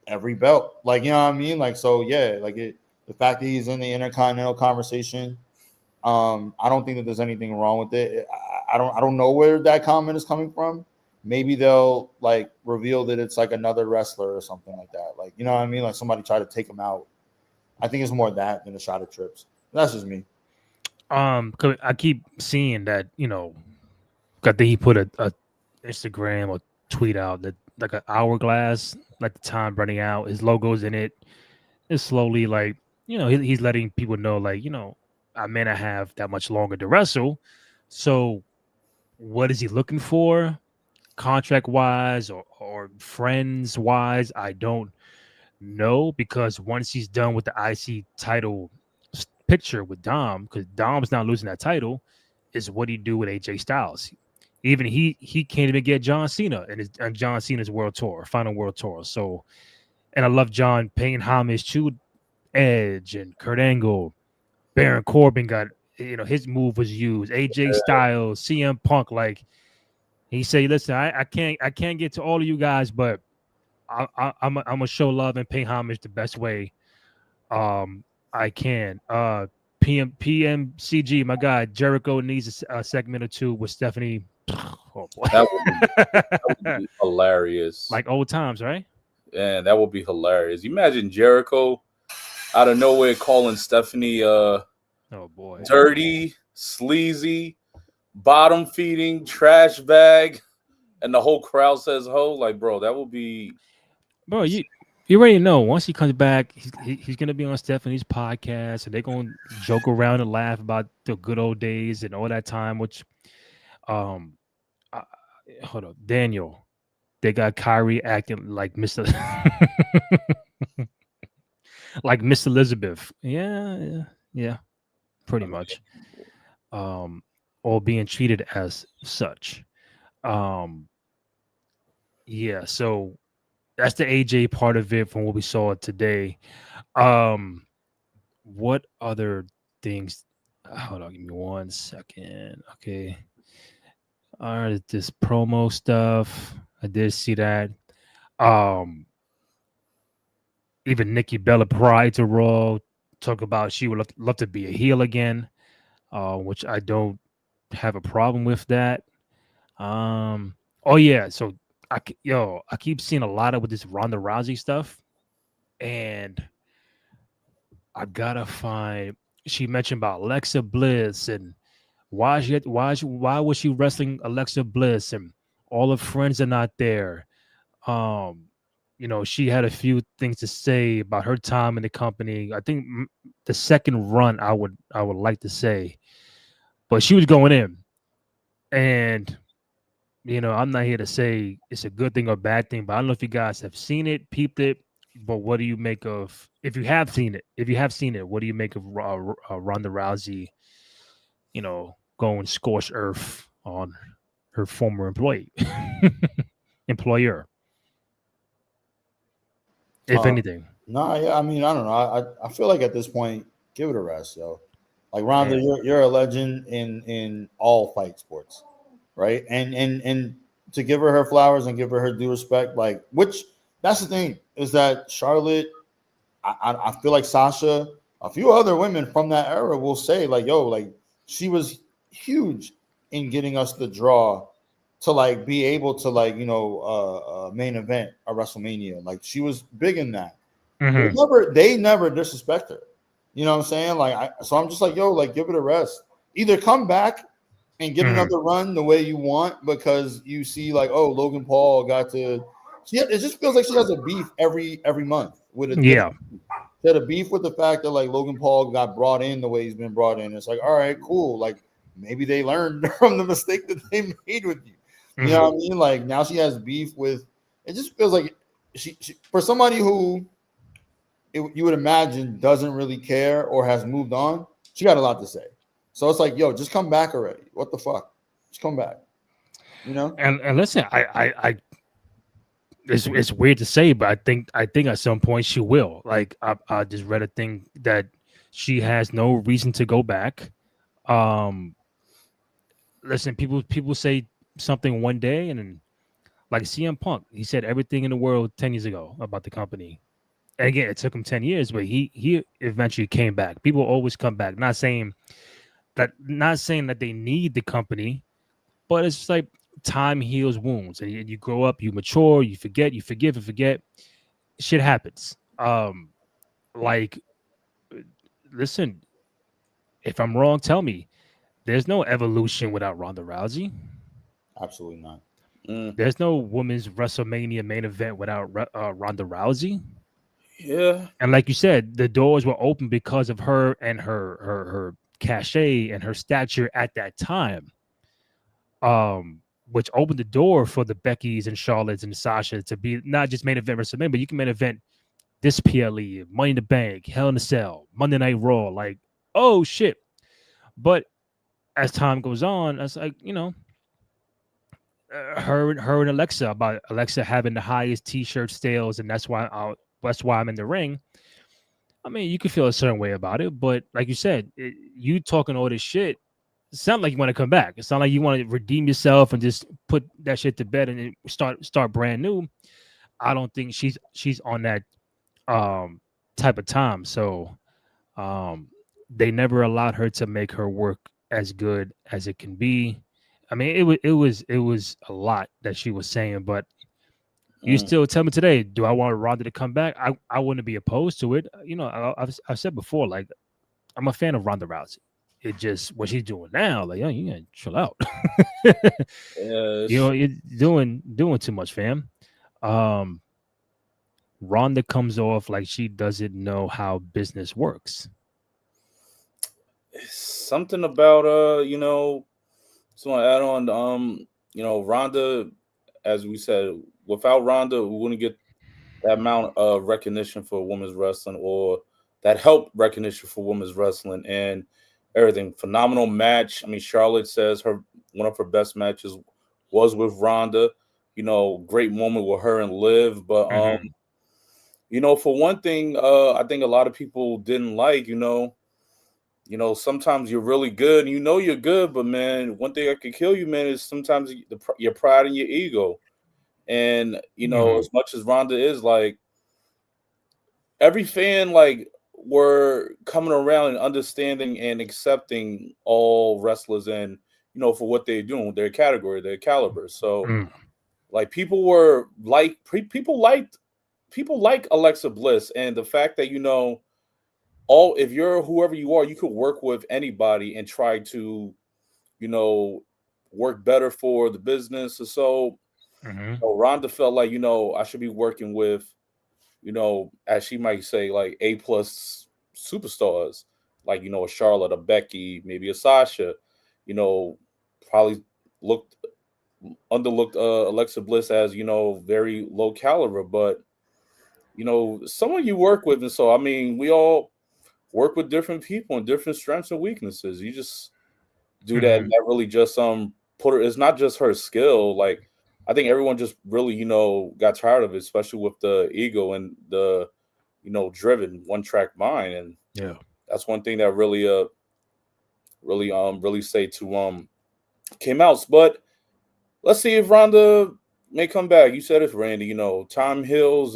every belt. Like you know what I mean? Like so, yeah. Like the fact that he's in the Intercontinental conversation, I don't think that there's anything wrong with it. I don't know where that comment is coming from. Maybe they'll like reveal that it's like another wrestler or something like that. Like you know what I mean? Like somebody tried to take him out. I think it's more that than a shot at Trips. That's just me. 'Cause I keep seeing that I think he put a Instagram or tweet out that like an hourglass, like the time running out. His logo's in it. It's slowly like he's letting people know like I may not have that much longer to wrestle. So what is he looking for, contract wise or friends wise? I don't know, because once he's done with the IC title picture with Dom, because Dom's not losing that title, is what he do with AJ Styles. Even he can't even get John Cena and John Cena's world tour, final world tour. So, and I love John paying homage to Edge and Kurt Angle. Baron Corbin got his move was used. AJ Styles, CM Punk, like he said, listen, I can't get to all of you guys, but I'm gonna show love and pay homage the best way I can. PMCG, my guy Jericho needs a segment or two with Stephanie. Oh boy, That would be hilarious. like old times, right? And that would be hilarious. You imagine Jericho out of nowhere calling Stephanie oh boy, dirty, sleazy, bottom feeding, trash bag, and the whole crowd says ho. Like, bro, that would be bro. You already know once he comes back, he's gonna be on Stephanie's podcast, and they're gonna joke around and laugh about the good old days and all that time. Which, hold up, Daniel. They got Kyrie acting like Mr. like Miss Elizabeth. Yeah, pretty much. Or being treated as such. Yeah, so that's the AJ part of it from what we saw today. What other things? Hold on, give me 1 second. Okay. All right, this promo stuff. I did see that. Even Nikki Bella prior to Raw talk about she would love to be a heel again, which I don't have a problem with that. Oh yeah, so I keep seeing a lot of with this Ronda Rousey stuff, and I gotta find. She mentioned about Alexa Bliss and why was she wrestling Alexa Bliss and all her friends are not there. she had a few things to say about her time in the company. I think the second run, I would like to say, but she was going in, and I'm not here to say it's a good thing or bad thing, but I don't know if you guys have seen it, peeped it. But what do you make of, if you have seen it? If you have seen it, what do you make of Ronda Rousey? Going scorched earth on her former employer, if anything. No, yeah, I mean, I don't know. I feel like at this point, give it a rest, yo. Like Ronda, Yeah. you're a legend in all fight sports, right? And to give her flowers and give her due respect, like, which that's the thing, is that Charlotte, I feel like Sasha, a few other women from that era will say, like, yo, like, she was huge in getting us the draw to like be able to like main event a WrestleMania. Like, she was big in that. They never disrespect her. You know what I'm saying? Like, so I'm just like, yo, like, give it a rest. Either come back and get another run the way you want, because you see, like, oh, Logan Paul got to. It just feels like she has a beef every month with a Yeah. She had a beef with the fact that like Logan Paul got brought in the way he's been brought in. It's like, all right, cool. Like, maybe they learned from the mistake that they made with you. You know what I mean? Like, now she has beef with. It just feels like she for somebody who you would imagine doesn't really care or has moved on. She got a lot to say. So it's like, yo, just come back already. What the fuck? Just come back. And listen, I it's weird to say, but I think at some point she will. Like, I just read a thing that she has no reason to go back. Listen, people say something one day, and then, like CM Punk, he said everything in the world 10 years ago about the company. And again, it took him 10 years, but he eventually came back. People always come back. Not saying that they need the company, but it's just like time heals wounds, and you grow up, you mature, you forget, you forgive and forget. Shit happens. Like, listen, if I'm wrong, tell me. There's no evolution without Ronda Rousey. Absolutely not. There's no women's WrestleMania main event without Ronda Rousey. Yeah. And like you said, the doors were open because of her and her cachet and her stature at that time. Which opened the door for the Beckys and Charlottes and Sasha to be not just main event WrestleMania, but you can main event this PLE, Money in the Bank, Hell in a Cell, Monday Night Raw. Like, oh shit. But as time goes on, it's like, her and Alexa having the highest T-shirt sales, and that's why I'm in the ring. I mean, you could feel a certain way about it, but like you said, you talking all this shit, it sounds like you want to come back. It sounds like you want to redeem yourself and just put that shit to bed and start brand new. I don't think she's on that type of time. So they never allowed her to make her work as good as it can be. I mean, it was a lot that she was saying, but you still tell me today, do I want Ronda to come back? I wouldn't be opposed to it. I've said before, like, I'm a fan of Ronda Rousey. It just what she's doing now, like, yo, you gotta chill out. You're doing too much, fam. Ronda comes off like she doesn't know how business works. Something about so I add on Ronda, as we said, without Ronda, we wouldn't get that amount of recognition for women's wrestling, or that help recognition for women's wrestling and everything. Phenomenal match. I mean, Charlotte says one of her best matches was with Ronda. Great moment with her and Liv. But for one thing, I think a lot of people didn't like, sometimes you're really good and you're good, but man, one thing that could kill you, man, is sometimes your pride and your ego. And as much as Ronda is, like, every fan, like, were coming around and understanding and accepting all wrestlers and for what they're doing, their category, their caliber. So like, people like Alexa Bliss, and the fact that if you're whoever you are, you could work with anybody and try to work better for the business. So Mm-hmm. So Ronda felt like, I should be working with, as she might say, like A+ superstars, like, a Charlotte, a Becky, maybe a Sasha, you know, probably looked underlooked Alexa Bliss as, very low caliber, but someone you work with. And so, I mean, we all work with different people and different strengths and weaknesses. You just do that. Mm-hmm. And that really just put her. It's not just her skill. Like, I think everyone just really got tired of it, especially with the ego and the driven one track mind. And Yeah. that's one thing that really say to came out. But let's see if Ronda may come back. You said it's Randy. Time heals.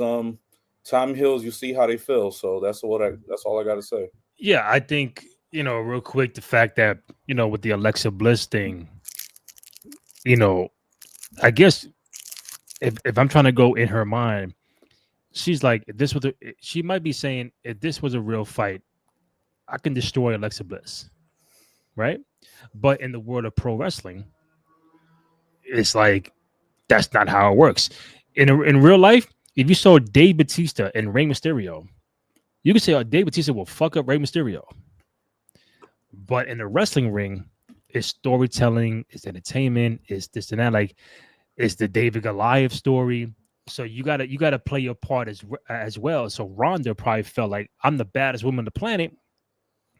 Time heals. You see how they feel. So that's all I got to say. Yeah, I think, real quick, the fact that, with the Alexa Bliss thing, you know, I guess if I'm trying to go in her mind, she's like, if this was she might be saying, if this was a real fight, I can destroy Alexa Bliss, right? But in the world of pro wrestling, it's like that's not how it works. In real life, if you saw Dave Batista and Rey Mysterio, you could say, oh, Dave Batista will fuck up Rey Mysterio. But in the wrestling ring, it's storytelling, it's entertainment, it's this and that. Like, it's the David Goliath story. So you gotta play your part as well. So Ronda probably felt like, I'm the baddest woman on the planet.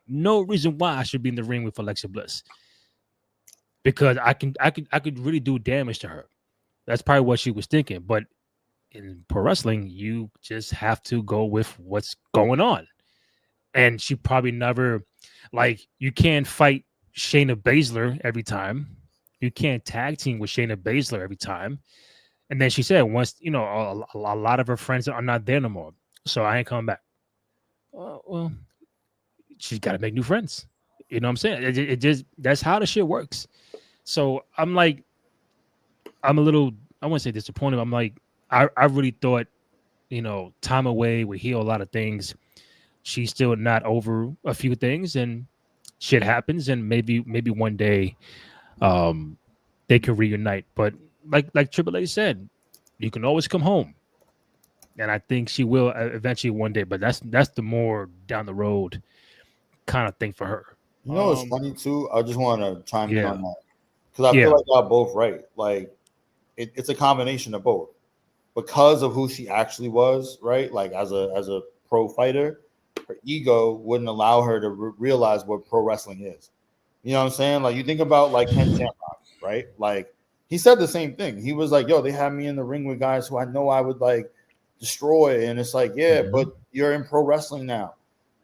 No reason why I should be in the ring with Alexa Bliss, because I could really do damage to her. That's probably what she was thinking. But in pro wrestling, you just have to go with what's going on. And she probably never, like, you can't fight Shayna Baszler every time. You can't tag team with Shayna Baszler every time. And then she said, once, a lot of her friends are not there no more. So I ain't coming back. Well, she's got to make new friends. You know what I'm saying? It just, that's how the shit works. So I'm like, I'm a little, I wouldn't say disappointed. I'm like, I really thought, time away would heal a lot of things. She's still not over a few things, and shit happens, and maybe one day they can reunite. But like Triple H said, you can always come home. And I think she will eventually one day, but that's the more down the road kind of thing for her. You know what's funny too? I just want to chime in Yeah. on that because I Yeah. feel like y'all both right. Like it's a combination of both because of who she actually was, right? Like as a pro fighter, her ego wouldn't allow her to realize what pro wrestling is. You know what I'm saying? Like you think about like Ken Shamrock, right? Like he said the same thing. He was like, "Yo, they have me in the ring with guys who I know I would like destroy," and it's like, "Yeah, Mhm. but you're in pro wrestling now."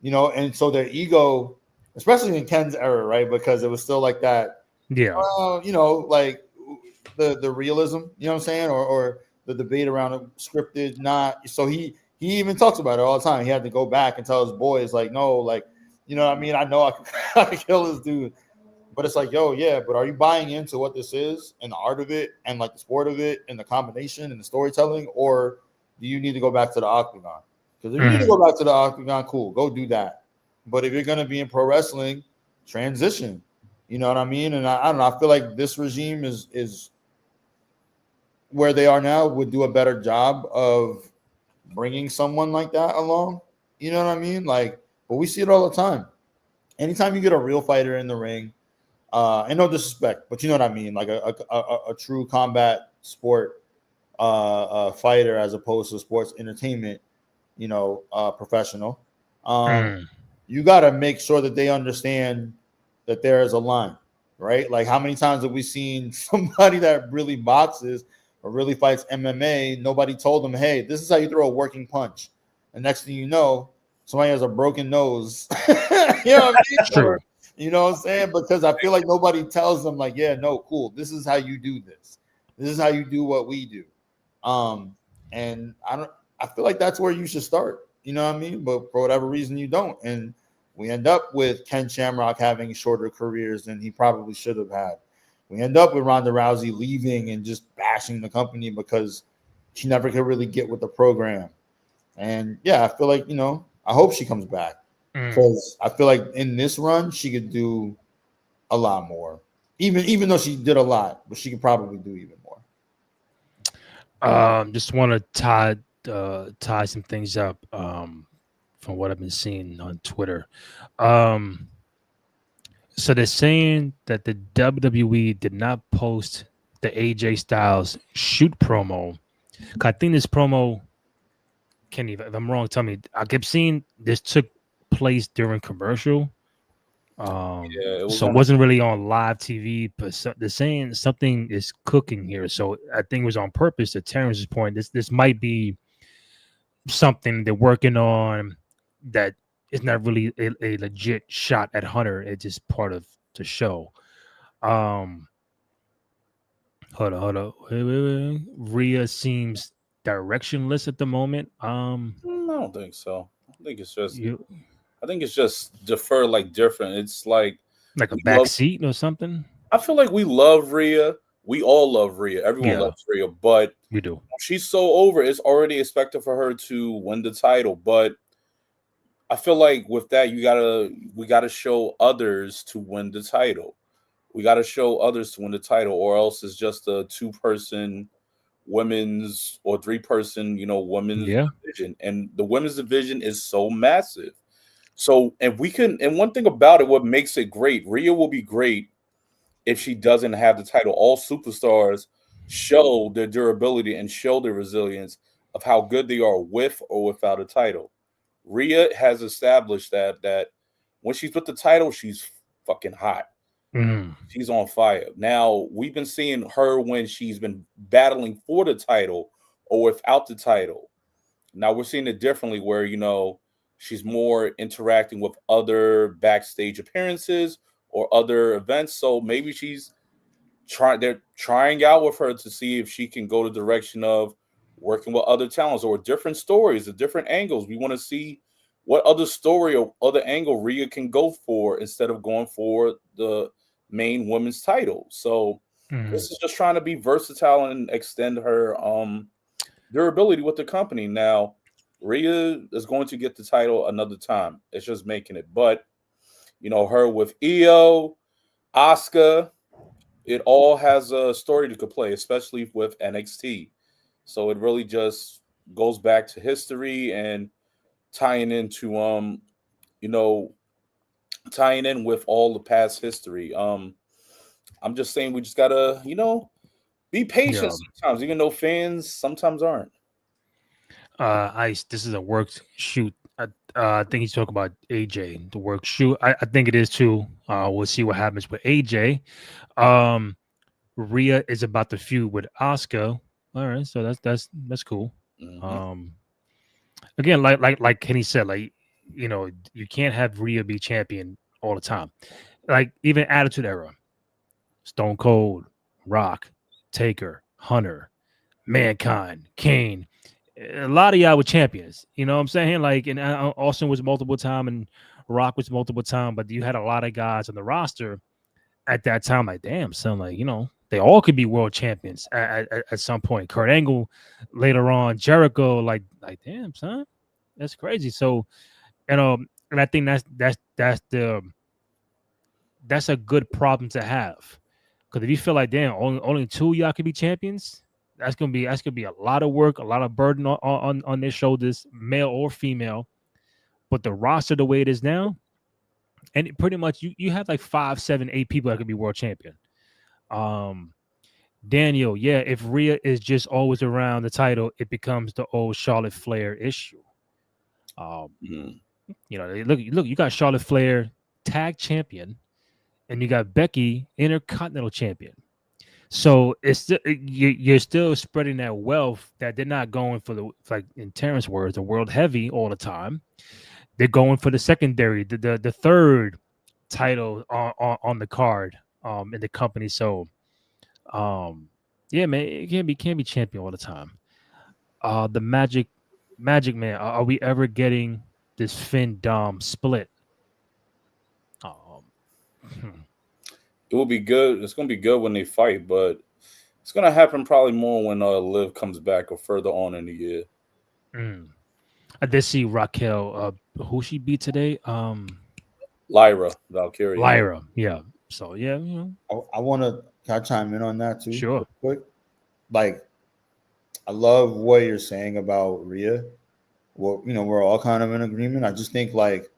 And so their ego, especially in Ken's era, right? Because it was still like that, Yeah. like the realism, you know what I'm saying, or the debate around it, scripted, not. So he even talks about it all the time. He had to go back and tell his boys, like, no, like, you know what I mean? I know I could kill this dude, but it's like, yo, yeah, but are you buying into what this is and the art of it and like the sport of it and the combination and the storytelling, or do you need to go back to the octagon? Because if you need to go back to the octagon, cool, go do that. But if you're gonna be in pro wrestling, transition. You know what I mean? And I don't know. I feel like this regime is where they are now would do a better job of bringing someone like that along. You know what I mean? Like, but we see it all the time. Anytime you get a real fighter in the ring, and no disrespect, but you know what I mean, like a true combat sport fighter as opposed to sports entertainment, professional. You got to make sure that they understand that there is a line, right? Like how many times have we seen somebody that really boxes or really fights MMA? Nobody told them, hey, this is how you throw a working punch. And next thing you know, somebody has a broken nose. You know what I mean? True. You know what I'm saying? Because I feel like nobody tells them, like, yeah, no, cool. This is how you do this. This is how you do what we do. And I feel like that's where you should start. You know what I mean? But for whatever reason, you don't. And we end up with Ken Shamrock having shorter careers than he probably should have had. We end up with Ronda Rousey leaving and just bashing the company because she never could really get with the program. And yeah, I feel like, I hope she comes back because I feel like in this run, she could do a lot more. Even though she did a lot, but she could probably do even more. Just want to tie some things up from what I've been seeing on Twitter. Um, so they're saying that the WWE did not post the AJ Styles shoot promo. 'Cause I think this promo, Kenny, if I'm wrong, tell me. I kept seeing this took place during commercial. Yeah, it was So it on. wasn't really on live TV, but they're saying something is cooking here. So I think it was on purpose. To Terrence's point, this might be something they're working on that is not really a legit shot at Hunter. It's just part of the show. Um, hold on. Wait. Rhea seems directionless at the moment. I don't think so. I think it's just. You I think it's just defer like different. It's like like a we back love. seat or something? I feel like we love Rhea. We all love Rhea. Everyone Yeah, loves Rhea, but we do. she's so over. It's already expected for her to win the title. But I feel like with that, we gotta show others to win the title. We gotta show others to win the title, or else it's just a 2-person women's or 3-person, women's Yeah. division. And the women's division is so massive. So, and one thing about it, what makes it great, Rhea will be great if she doesn't have the title. All superstars show their durability and show their resilience of how good they are with or without a title. Rhea has established that when she's with the title, she's fucking hot. Mm. She's on fire. Now, we've been seeing her when she's been battling for the title or without the title. Now we're seeing it differently where, she's more interacting with other backstage appearances or other events. So maybe they're trying out with her to see if she can go the direction of working with other talents or different stories, or different angles. We want to see what other story or other angle Rhea can go for instead of going for the main women's title. So Mm. this is just trying to be versatile and extend her durability with the company. Now, Rhea is going to get the title another time. It's just making it. But, her with Io, Asuka, it all has a story to play, especially with NXT. So it really just goes back to history and tying into you know, tying in with all the past history. I'm just saying we just gotta, be patient Yeah. sometimes, even though fans sometimes aren't. Ice, this is a work shoot. I think he's talking about AJ, the work shoot. I think it is too. We'll see what happens with AJ. Um, Rhea is about to feud with Asuka. All right, so that's cool. Hmm. Um, again, like Kenny said, you can't have Rhea be champion all the time. Like even Attitude Era, Stone Cold, Rock, Taker, Hunter, Mankind, Kane. A lot of y'all were champions. You know what I'm saying? Like, and Austin was multiple time, and Rock was multiple time, but you had a lot of guys on the roster at that time. Like, damn, son, like they all could be world champions at some point. Kurt Angle later on, Jericho, like damn, son, that's crazy. So, and I think that's a good problem to have. Because if you feel like damn, only two of y'all could be champions, that's gonna be a lot of work, a lot of burden on their shoulders, male or female. But the roster the way it is now, and pretty much you have like 5, 7, 8 people that could be world champion. Um, Daniel, yeah, if Rhea is just always around the title, it becomes the old Charlotte Flair issue. Um, Hmm. look, you got Charlotte Flair tag champion, and you got Becky intercontinental champion. So you're still spreading that wealth that they're not going for like in Terrence words, the world heavy all the time. They're going for the secondary, the third title on the card in the company. So yeah, man, it can't be champion all the time. The Magic Man, are we ever getting this Finn Dom split? Um, hmm, It will be good. It's going to be good when they fight, but it's going to happen probably more when Liv comes back or further on in the year. mm. I did see Raquel. Who she beat today? Lyra, Valkyria, yeah. Lyra. Yeah. So yeah, I want to. Can I chime in on that too, sure. real quick? Like, I love what you're saying about Rhea. Well, we're all kind of in agreement. I just think like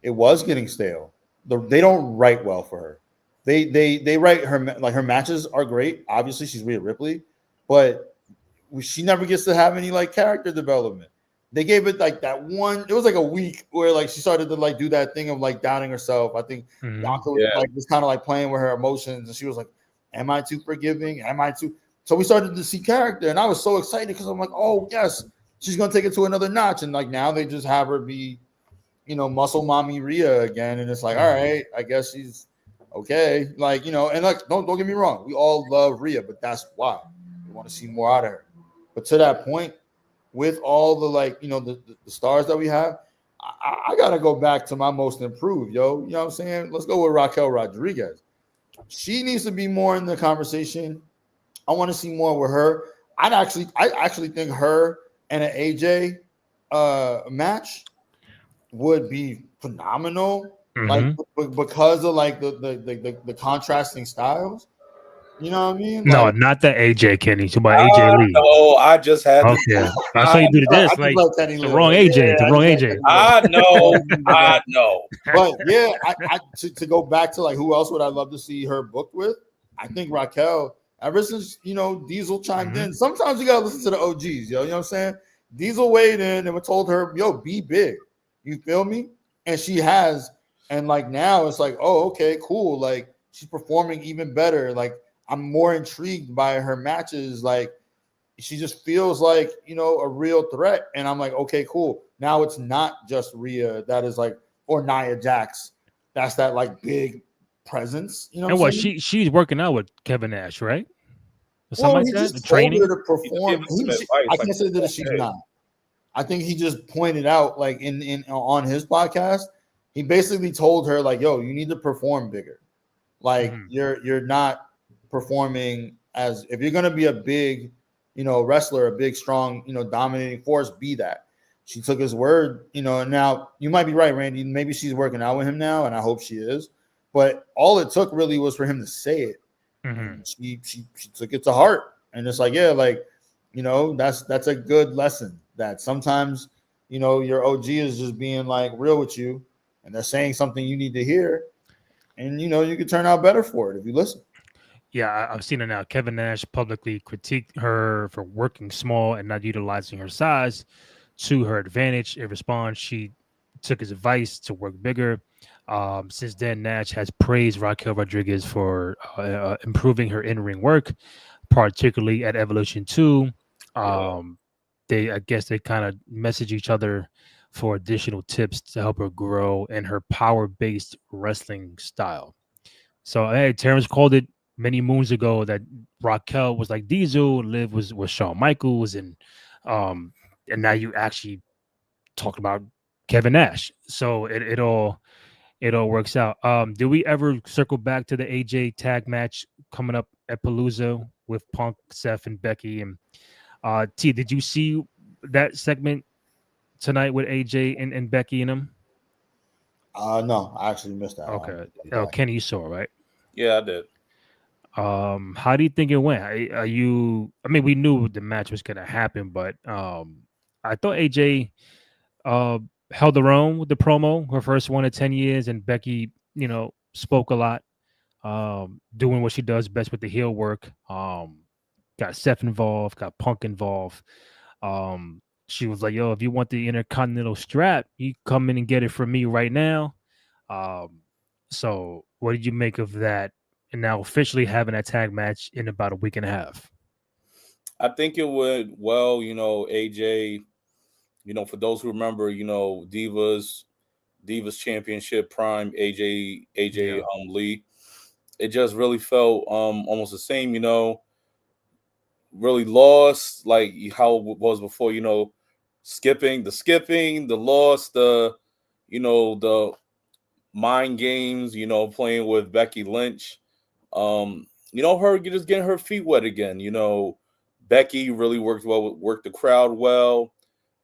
it was getting stale. They don't write well for her. They write her like her matches are great. Obviously, she's Rhea Ripley, but she never gets to have any like character development. They gave it like that one. It was like a week where like she started to like do that thing of like doubting herself. I think Bianca was like just kind of like playing with her emotions, and she was like, "Am I too forgiving? Am I too?" So we started to see character, and I was so excited because I'm like, "Oh yes, she's gonna take it to another notch." And like now they just have her be, muscle mommy Rhea again, and it's like, all right, I guess she's okay. Like and like don't get me wrong, we all love Rhea, but that's why we want to see more out of her. But to that point, with all the like the stars that we have, I gotta go back to my most improved, yo. You know what I'm saying? Let's go with Raquel Rodriguez. She needs to be more in the conversation. I want to see more with her. I actually think her and an AJ match would be phenomenal, like because of like the contrasting styles. You know what I mean? No, Like, not the AJ Kenny. It's about AJ Lee. No, I just had to. Okay, I saw you do this. Like it's the wrong AJ. It's the wrong AJ. I know. But yeah, to go back to like who else would I love to see her booked with? I think Raquel. Ever since Diesel chimed in, sometimes you gotta listen to the OGs, yo. You know what I'm saying? Diesel weighed in and we told her, "Yo, be big." You feel me? And she has, and like now it's like, oh, okay, cool. Like she's performing even better. Like I'm more intrigued by her matches. Like she just feels like a real threat. And I'm like, okay, cool. Now it's not just Rhea that is like, or Nia Jax. That's that like big presence. And what she's working out with Kevin Nash, right? Or well, something he like just that. The told training her to perform. I can't say that she's not. I think he just pointed out, like in on his podcast, he basically told her, like, "Yo, you need to perform bigger. Like you're not performing as if you're gonna be a big, wrestler, a big, strong, dominating force. Be that." She took his word, and now you might be right, Randy. Maybe she's working out with him now, and I hope she is. But all it took really was for him to say it. She took it to heart, and it's like, yeah, like that's a good lesson. That sometimes your OG is just being like real with you, and they're saying something you need to hear, and you can turn out better for it if you listen. Yeah, I've seen it now. Kevin Nash publicly critiqued her for working small and not utilizing her size to her advantage. In response, she took his advice to work bigger. Since then, Nash has praised Raquel Rodriguez for improving her in-ring work, particularly at Evolution 2. I guess they kind of message each other for additional tips to help her grow in her power-based wrestling style. So, hey, Terrence called it many moons ago that Raquel was like Diesel, Liv was Shawn Michaels, and now you actually talk about Kevin Nash. So it all works out. Did we ever circle back to the AJ tag match coming up at Palooza with Punk, Seth, and Becky? And T, did you see that segment tonight with AJ and Becky and them? No, I actually missed that. Okay. Kenny, you saw, right? Yeah, I did. How do you think it went? Are you? I mean, we knew the match was gonna happen, but I thought AJ held her own with the promo, her first one in 10 years, and Becky, spoke a lot, doing what she does best with the heel work. Got Seth involved, got Punk involved. She was like, "Yo, if you want the Intercontinental strap, you come in and get it from me right now." So what did you make of that? And now officially having that tag match in about a week and a half. I think it would AJ. For those who remember, Divas Championship Prime, AJ Lee. It just really felt almost the same, really lost like how it was before, skipping, the loss, the mind games, playing with Becky Lynch. Her just getting her feet wet again. Becky really worked the crowd well.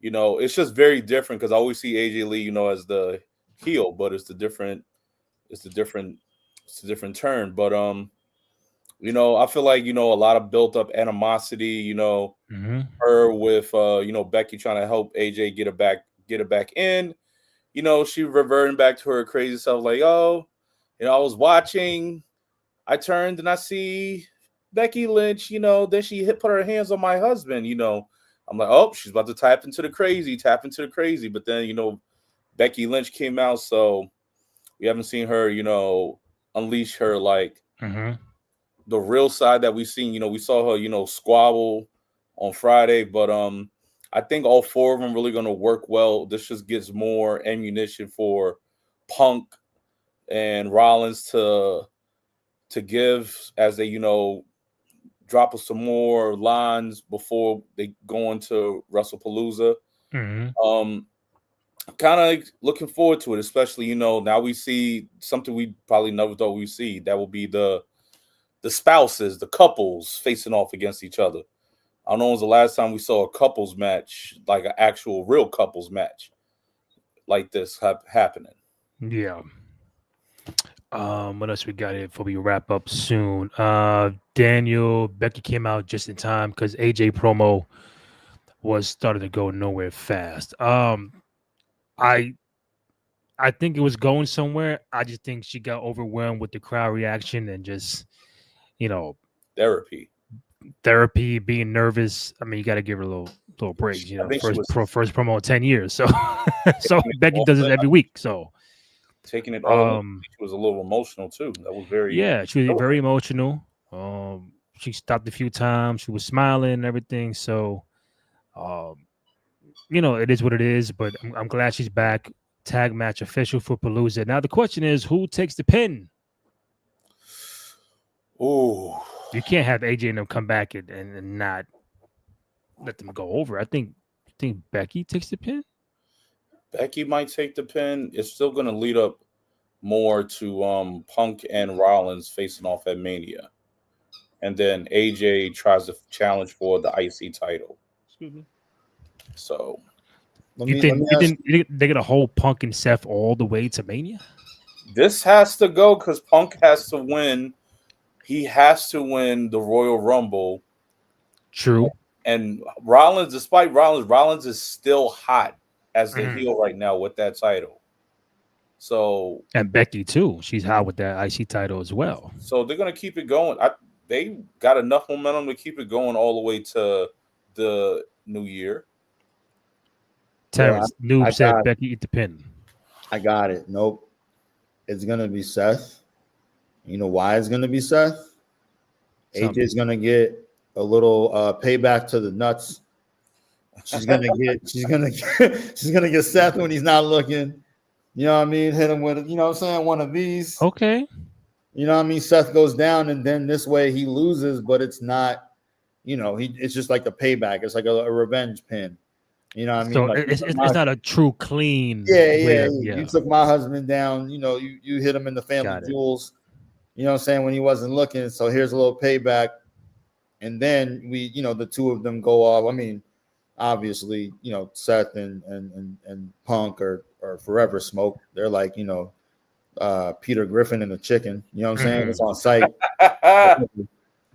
It's just very different because I always see AJ Lee, as the heel, but it's a different turn. But You know, I feel like, you know, a lot of built up animosity, you know, her with you know, Becky trying to help AJ get it back in. You know, she reverting back to her crazy self, like, oh, you know, I was watching, I turned and I see Becky Lynch, you know, then she put her hands on my husband, you know. I'm like, oh, she's about to tap into the crazy. But then, you know, Becky Lynch came out, so we haven't seen her, you know, unleash her like the real side that we've seen. You know, we saw her, you know, squabble on Friday, but I think all four of them really going to work well. This just gives more ammunition for Punk and Rollins to give as they, you know, drop us some more lines before they go into WrestlePalooza. Kind of looking forward to it, especially, you know, now we see something we probably never thought we'd see. That will be the spouses, the couples facing off against each other. I don't know when was the last time we saw a couples match, like an actual real couples match like this happening. Yeah. What else we got here before we wrap up soon? Becky came out just in time because AJ promo was starting to go nowhere fast. I think it was going somewhere. I just think she got overwhelmed with the crowd reaction and just, you know, therapy, being nervous. I mean, you got to give her a little break. You know, first promo in 10 years. So, so Becky does it every week. So taking it all, she was a little emotional too. That was she was very emotional. She stopped a few times. She was smiling and everything. So, you know, it is what it is. But I'm glad she's back. Tag match official for Palooza. Now the question is, who takes the pin? Oh, you can't have AJ and them come back and not let them go over. I think Becky takes the pin. Becky might take the pin. It's still going to lead up more to Punk and Rollins facing off at Mania, and then AJ tries to challenge for the IC title. Excuse me. So. You think they're gonna hold Punk and Seth all the way to Mania? This has to go because Punk has to win. He has to win the Royal Rumble. True. And Rollins, despite Rollins is still hot as the heel right now with that title. So and Becky too. She's hot with that IC title as well. So they're gonna keep it going. They got enough momentum to keep it going all the way to the new year. Terrence, Noob said Becky eat the pin. I got it. Nope. It's going to be Seth. You know why it's going to be Seth? AJ's going to get a little payback to the nuts. She's going to get Seth when he's not looking. You know what I mean? Hit him with, you know what I'm saying, one of these. Okay. You know what I mean? Seth goes down and then this way he loses, but it's not, you know, it's just like a payback. It's like a revenge pin. You know what I mean? So like, it's not a true clean. Yeah. You took my husband down. You know, you hit him in the family jewels. You know what I'm saying? When he wasn't looking. So here's a little payback. And then we, you know, the two of them go off. I mean, obviously, you know, Seth and Punk are forever smoke. They're like, you know, Peter Griffin and the chicken. You know what I'm saying? It's on site.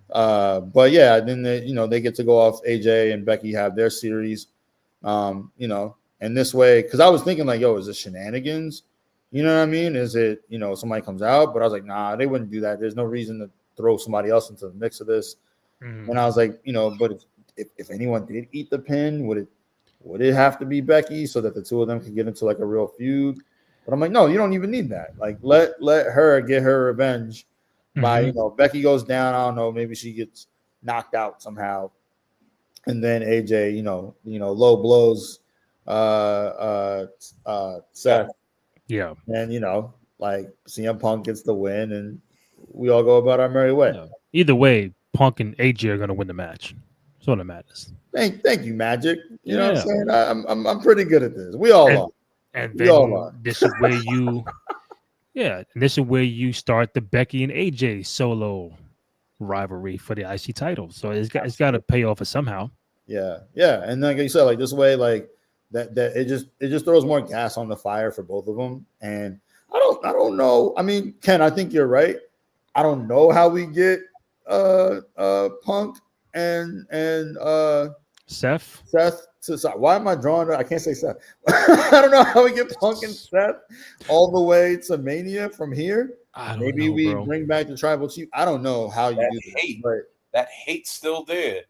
But yeah, then they get to go off. AJ and Becky have their series. You know, and this way, because I was thinking like, yo, is this shenanigans? You know what I mean? Is it, you know, somebody comes out? But I was like, nah, they wouldn't do that. There's no reason to throw somebody else into the mix of this. And I was like, you know, but if anyone did eat the pin, would it have to be Becky so that the two of them could get into like a real feud? But I'm like, no, you don't even need that. Like, let her get her revenge by, you know, Becky goes down. I don't know, maybe she gets knocked out somehow. And then AJ, you know, low blows Seth. Yeah. And, you know, like CM Punk gets the win and we all go about our merry way. Yeah. Either way, Punk and AJ are going to win the match. That's all that matters. Thank you, Magic. You know what I'm saying? I'm pretty good at this. We all are. And then this is where you this is where you start the Becky and AJ solo rivalry for the IC title. So it's got to pay off somehow. Yeah. And like you said, like this way, like that it just throws more gas on the fire for both of them. And I don't know. I mean, Ken, I think you're right. I don't know how we get Punk and Seth. Seth. Sorry, why am I drawing? I can't say Seth. I don't know how we get Punk and Seth all the way to Mania from here. Maybe we bring back the Tribal Chief. I don't know how you do that, but that hate's still there.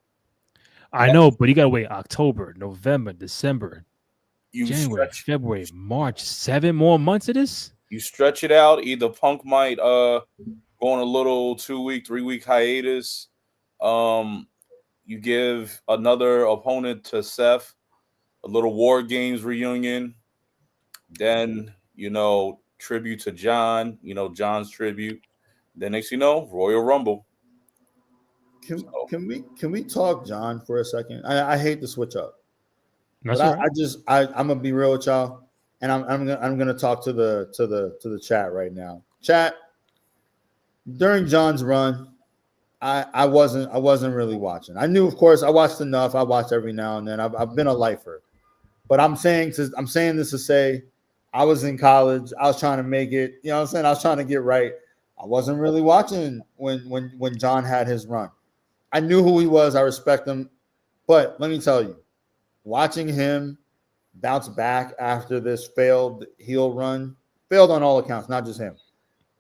I know, but you gotta wait October, November, December, January, February, March. 7 more months of this. You stretch it out. Either Punk might go on a little 2-week, 3-week hiatus. You give another opponent to Seth, a little War Games reunion. Then, tribute to John, John's tribute. Then next Royal Rumble. Can we talk John for a second? I hate to switch up. That's but right. I'm gonna be real with y'all, and I'm gonna talk to the chat right now. Chat, during John's run, I wasn't really watching. I knew, of course, I watched enough. I watched every now and then. I've been a lifer, but I'm saying this to say, I was in college. I was trying to make it. You know what I'm saying? I was trying to get right. I wasn't really watching when John had his run. I knew who he was. I respect him, but let me tell you, watching him bounce back after this failed heel run, failed on all accounts, not just him,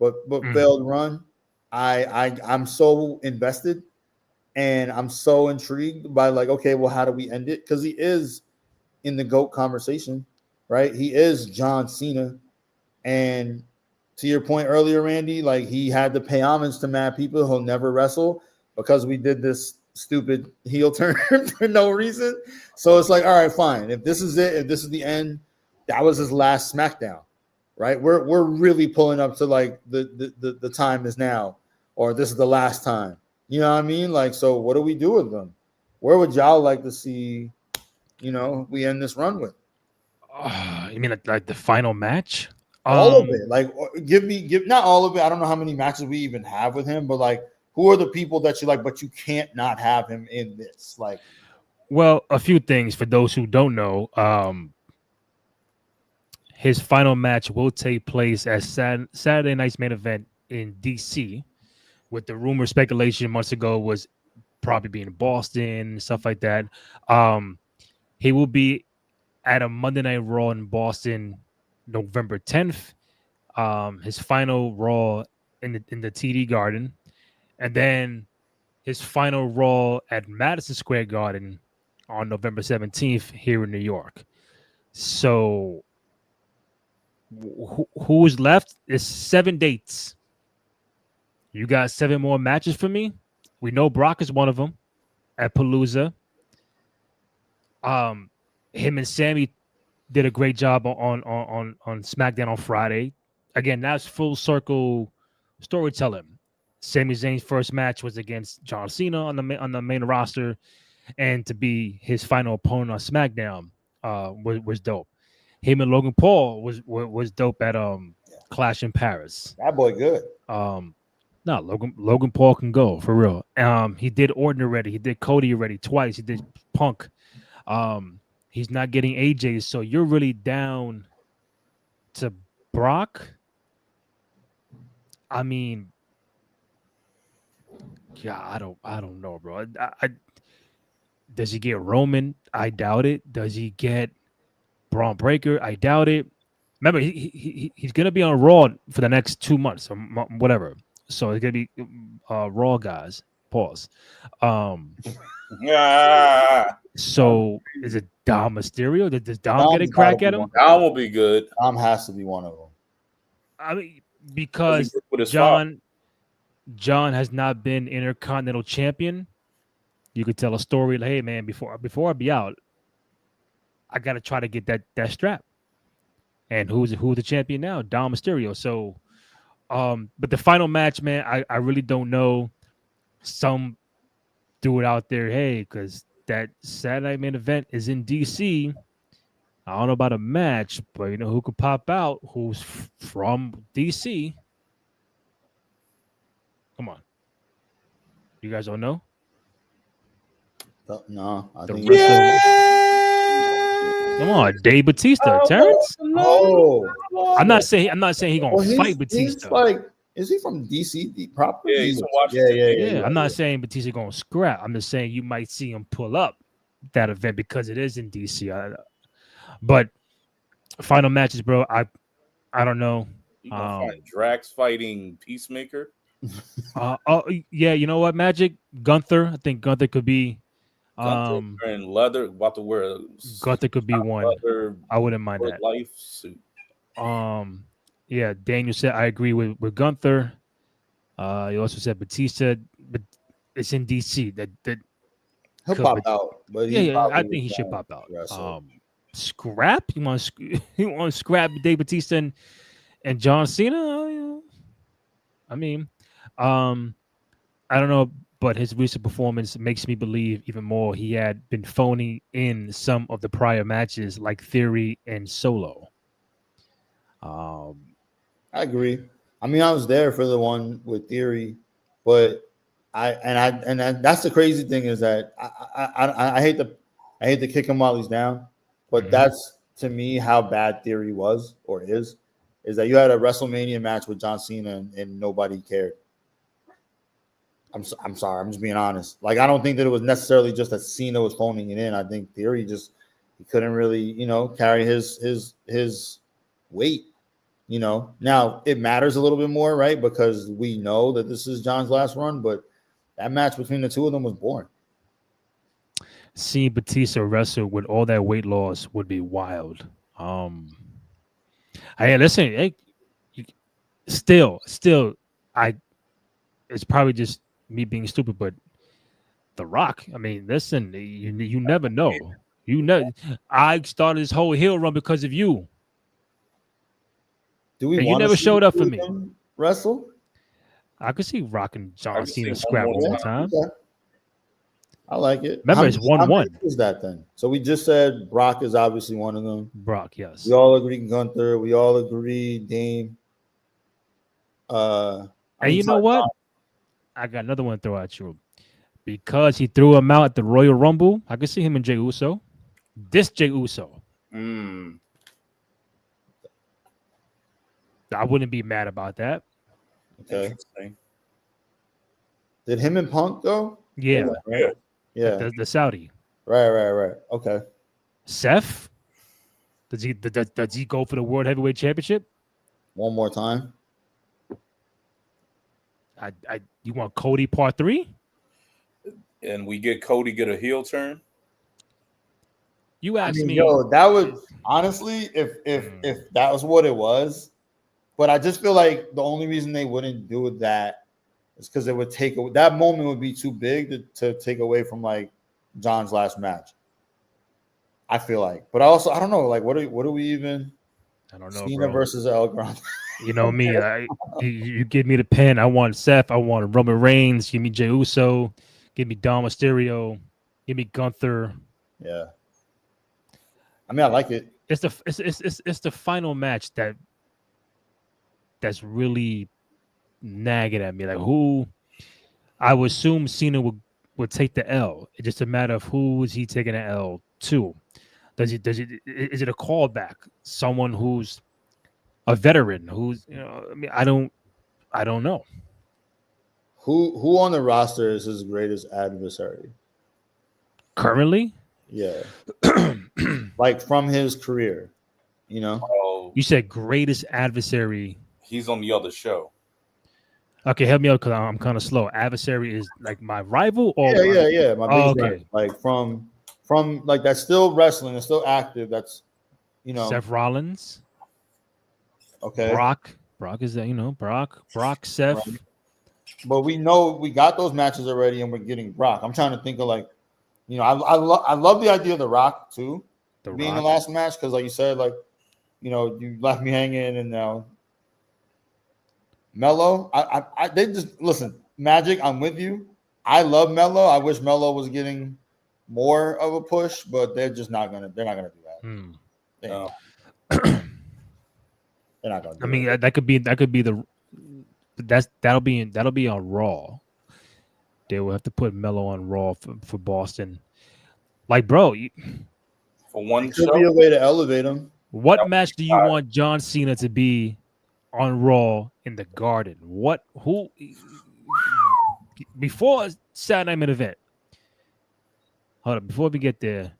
but failed run. I'm so invested and I'm so intrigued by okay, well, how do we end it? Because he is in the GOAT conversation, right? He is John Cena. And to your point earlier, Randy, he had to pay homage to mad people who'll never wrestle because we did this stupid heel turn for no reason. So it's all right, fine. If this is it, if this is the end, that was his last SmackDown, right? We're really pulling up to the time is now. Or this is the last time. You know what I mean? So what do we do with them? Where would y'all like to see, we end this run with? You mean like the final match? All of it. Give not all of it. I don't know how many matches we even have with him, but who are the people that you like, but you can't not have him in this? Well, a few things for those who don't know. His final match will take place as Saturday night's main event in DC. With the rumor speculation months ago was probably being in Boston, stuff like that. He will be at a Monday Night Raw in Boston, November 10th. His final Raw in the TD Garden, and then his final Raw at Madison Square Garden on November 17th here in New York. So, who's left is 7 dates. You got 7 more matches for me. We know Brock is one of them at Palooza. Him and Sammy did a great job on SmackDown on Friday. Again, that's full circle storytelling. Sami Zayn's first match was against John Cena on the main roster, and to be his final opponent on SmackDown was dope. Him and Logan Paul was dope at Clash in Paris. That boy good. No, Logan Paul can go for real. He did Orton already. He did Cody already twice. He did Punk. He's not getting AJ. So you're really down to Brock. I mean, yeah, I don't know, bro. Does he get Roman? I doubt it. Does he get Braun Breaker? I doubt it. Remember, he's gonna be on Raw for the next 2 months or whatever. So it's gonna be Raw guys. Pause. So is it Dom Mysterio? Does Dom get a crack at him? Dom will be good. Dom has to be one of them. I mean, because John has not been Intercontinental Champion. You could tell a story like, hey man, before I be out, I gotta try to get that strap. And who's the champion now? Dom Mysterio. So but the final match, man, I really don't know. Some threw it out there, hey, because that Saturday main event is in DC. I don't know about a match, but you know who could pop out? Who's from DC? Come on, you guys don't know? No, I think Come on, Dave Batista, Terrence. Oh, I'm not saying he's gonna fight Batista. He's Is he from DC proper? Yeah, he's from Washington. Yeah, I'm not saying Batista going to scrap. I'm just saying you might see him pull up that event because it is in DC. But final matches, bro. I don't know. You gonna find Drax fighting Peacemaker? Yeah, you know what, Magic Gunther. I think Gunther could be. Gunther and leather, about to wear. Gunther could be one. I wouldn't mind that. Life suit. Yeah, Daniel said I agree with Gunther. He also said Batista, but it's in DC. That he'll pop out. But yeah, I think he should pop out. Scrap? You want to scrap Dave Batista and John Cena? I mean, I don't know, but his recent performance makes me believe even more he had been phoning in some of the prior matches, like Theory and Solo. I agree. I mean, I was there for the one with Theory, but that's the crazy thing is that I hate to kick him while he's down, but that's to me how bad Theory was or is that you had a WrestleMania match with John Cena and nobody cared. I'm sorry, I'm just being honest. Like, I don't think that it was necessarily just that Cena was phoning it in. I think Theory he couldn't really, carry his weight. Now it matters a little bit more, right? Because we know that this is John's last run, but that match between the two of them was boring. Seeing Batista wrestle with all that weight loss would be wild. Hey, listen, still, it's probably just me being stupid, but The Rock. I mean, listen, you never know. I started this whole heel run because of you. You never showed up for me. Wrestle? I could see Rock and John Cena scrap one more time. Okay. I like it. Remember, it's 1-1. How is that then? So we just said Brock is obviously one of them. Brock, yes. We all agree Gunther. We all agree Dame. And you know what? I got another one to throw at you. Because he threw him out at the Royal Rumble, I could see him and Jey Uso. This Jey Uso. I wouldn't be mad about that. Okay. Did him and Punk go? Yeah. Right? Yeah. The Saudi. Right. Okay. Seth? Does he go for the World Heavyweight Championship? One more time. You want Cody Part 3? And we get Cody get a heel turn? You asked me. Yo, that would honestly, if that was what it was, but I just feel like the only reason they wouldn't do that is because it would take that moment would be too big to take away from like John's last match. I feel like, but also I don't know. Like, what do we even? I don't know. Cena versus El Grande. You know me. You give me the pen. I want Seth. I want Roman Reigns. Give me Jey Uso. Give me Dom Mysterio. Give me Gunther. Yeah. I mean, I like it. It's the final match that's really nagging at me. Like, who? I would assume Cena would take the L. It's just a matter of who is he taking the L to. Is it a callback? Someone who's a veteran who's I mean, I don't know. Who on the roster is his greatest adversary currently? Yeah. Like from his career, Oh, you said greatest adversary. He's on the other show. Okay, help me out because I'm kind of slow. Adversary is like my rival, or yeah. My okay. Rival. Like from like that's still wrestling, it's still active. That's Seth Rollins. Okay. Brock is that Brock, Seth. Right. But we know we got those matches already, and we're getting Brock. I'm trying to think of like, I love the idea of the Rock too, being the last match because, like you said, like you left me hanging, and now Melo. They just listen. Magic, I'm with you. I love Melo. I wish Melo was getting more of a push, but they're just not gonna. They're not gonna do that. No. They're not gonna. I mean, that could be that'll be on Raw. They will have to put Melo on Raw for Boston. Like, bro, for one show, be a way to elevate him. What match do you want John Cena to be on Raw in the Garden. Who before Saturday Night Main Event? Hold on, before we get there,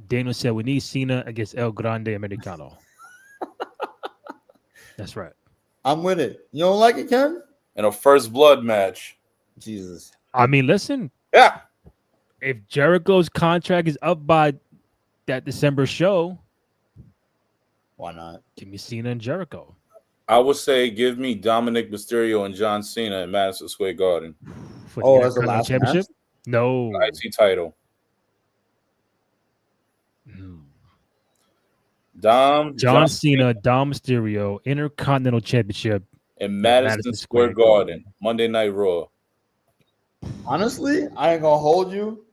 Daniel said we need Cena against El Grande Americano. That's right. I'm with it. You don't like it, Ken? In a first blood match. Jesus. I mean, listen, Yeah. if Jericho's contract is up by that December show, Why not? give me Cena and Jericho. I would say give me Dominic Mysterio and John Cena in Madison Square Garden. For Oh, that's the Intercontinental last Championship? match? No. IC title. Mm. John John Cena, Dom Mysterio, Intercontinental Championship in at Madison Square Garden. Monday Night Raw. Honestly, I ain't gonna hold you.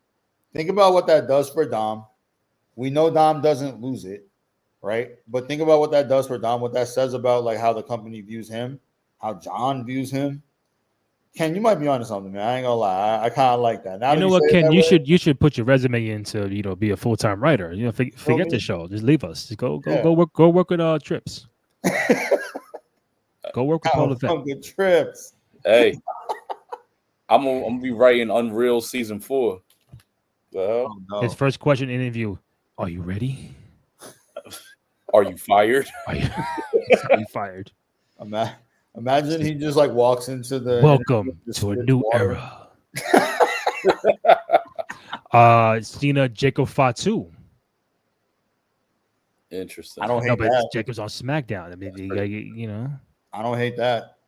Think about what that does for Dom. We know Dom doesn't lose it, right? But think about what that does for Dom, what that says about like how the company views him, how John views him. Ken, you might be onto something, man. I ain't gonna lie. I kind of like that. Now You know what, Ken? You should put your resume in to be a full-time writer. Forget the show. Just leave us. Just go work with Trips. Go work with Paul Levesque. Good Trips. Hey, I'm gonna be writing Unreal season 4. Oh, no. His first question interview: Are you ready? Are you fired? Are you fired? Imagine he just like walks into the welcome to a new era. Cena, Jacob Fatu. Interesting. I don't hate that. Jacob's on SmackDown. I mean, I don't hate that.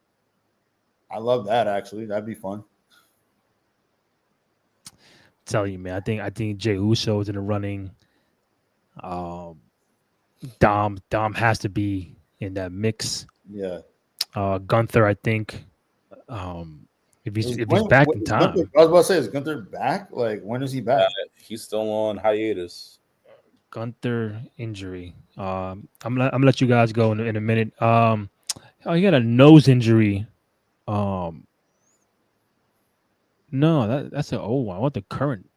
I love that actually. That'd be fun. Tell you, man. I think Jey Uso is in the running. Dom has to be in that mix. Yeah. Gunther, I think. If he's back in time. Gunther, I was about to say, is Gunther back? Like, when is he back? He's still on hiatus. Gunther injury. I'm gonna let you guys go in a minute. He got a nose injury. No, that's an old one. I want the current.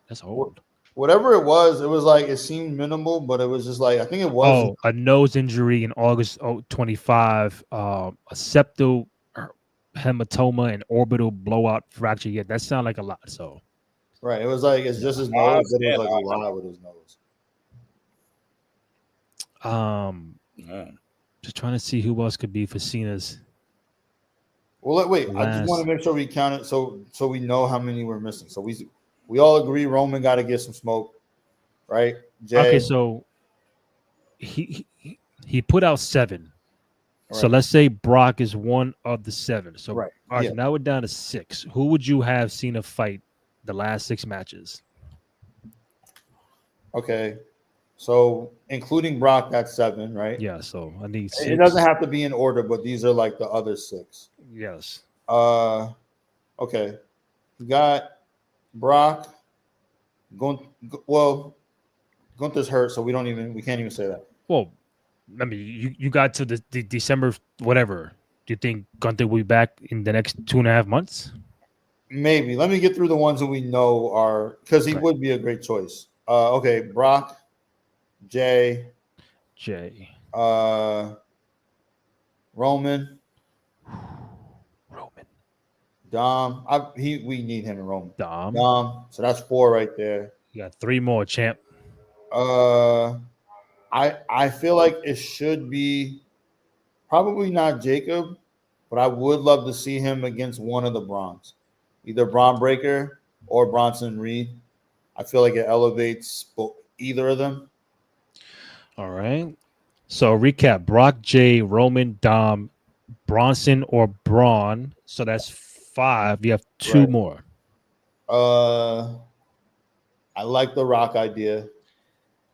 That's old. Whatever it was like it seemed minimal, but it was just like I think it was a nose injury in August 25. A septal hematoma and orbital blowout fracture. Yeah, that sounds like a lot. So right, it was like it's just his nose, but it was like a lot with his nose. Just trying to see who else could be for Cena's. Well, wait. I just want to make sure we count it so we know how many we're missing. So we all agree Roman got to get some smoke, right? Jay. Okay, so he put out 7. Right. So let's say Brock is one of the 7. So right. All right, so now we're down to 6. Who would you have Cena fight the last 6 matches? Okay. So including Brock, that's 7, right? Yeah, so I need 6. It doesn't have to be in order, but these are like the other 6. Yes. Okay. We got Brock. Gunther's hurt, so we can't even say that. Well, I mean, you got to the December whatever. Do you think Gunther will be back in the next 2.5 months? Maybe. Let me get through the ones that we know are because he would be a great choice. Okay, Brock, Jay, Roman, Dom. We need him and Roman. Dom. So that's 4 right there. You got 3 more, champ. I feel like it should be probably not Jacob, but I would love to see him against one of the Brawns, either Braun Breaker or Bronson Reed. I feel like it elevates either of them. All right. So recap: Brock, Jay, Roman, Dom, Bronson, or Braun. So that's 5. You have 2 more. I like the Rock idea.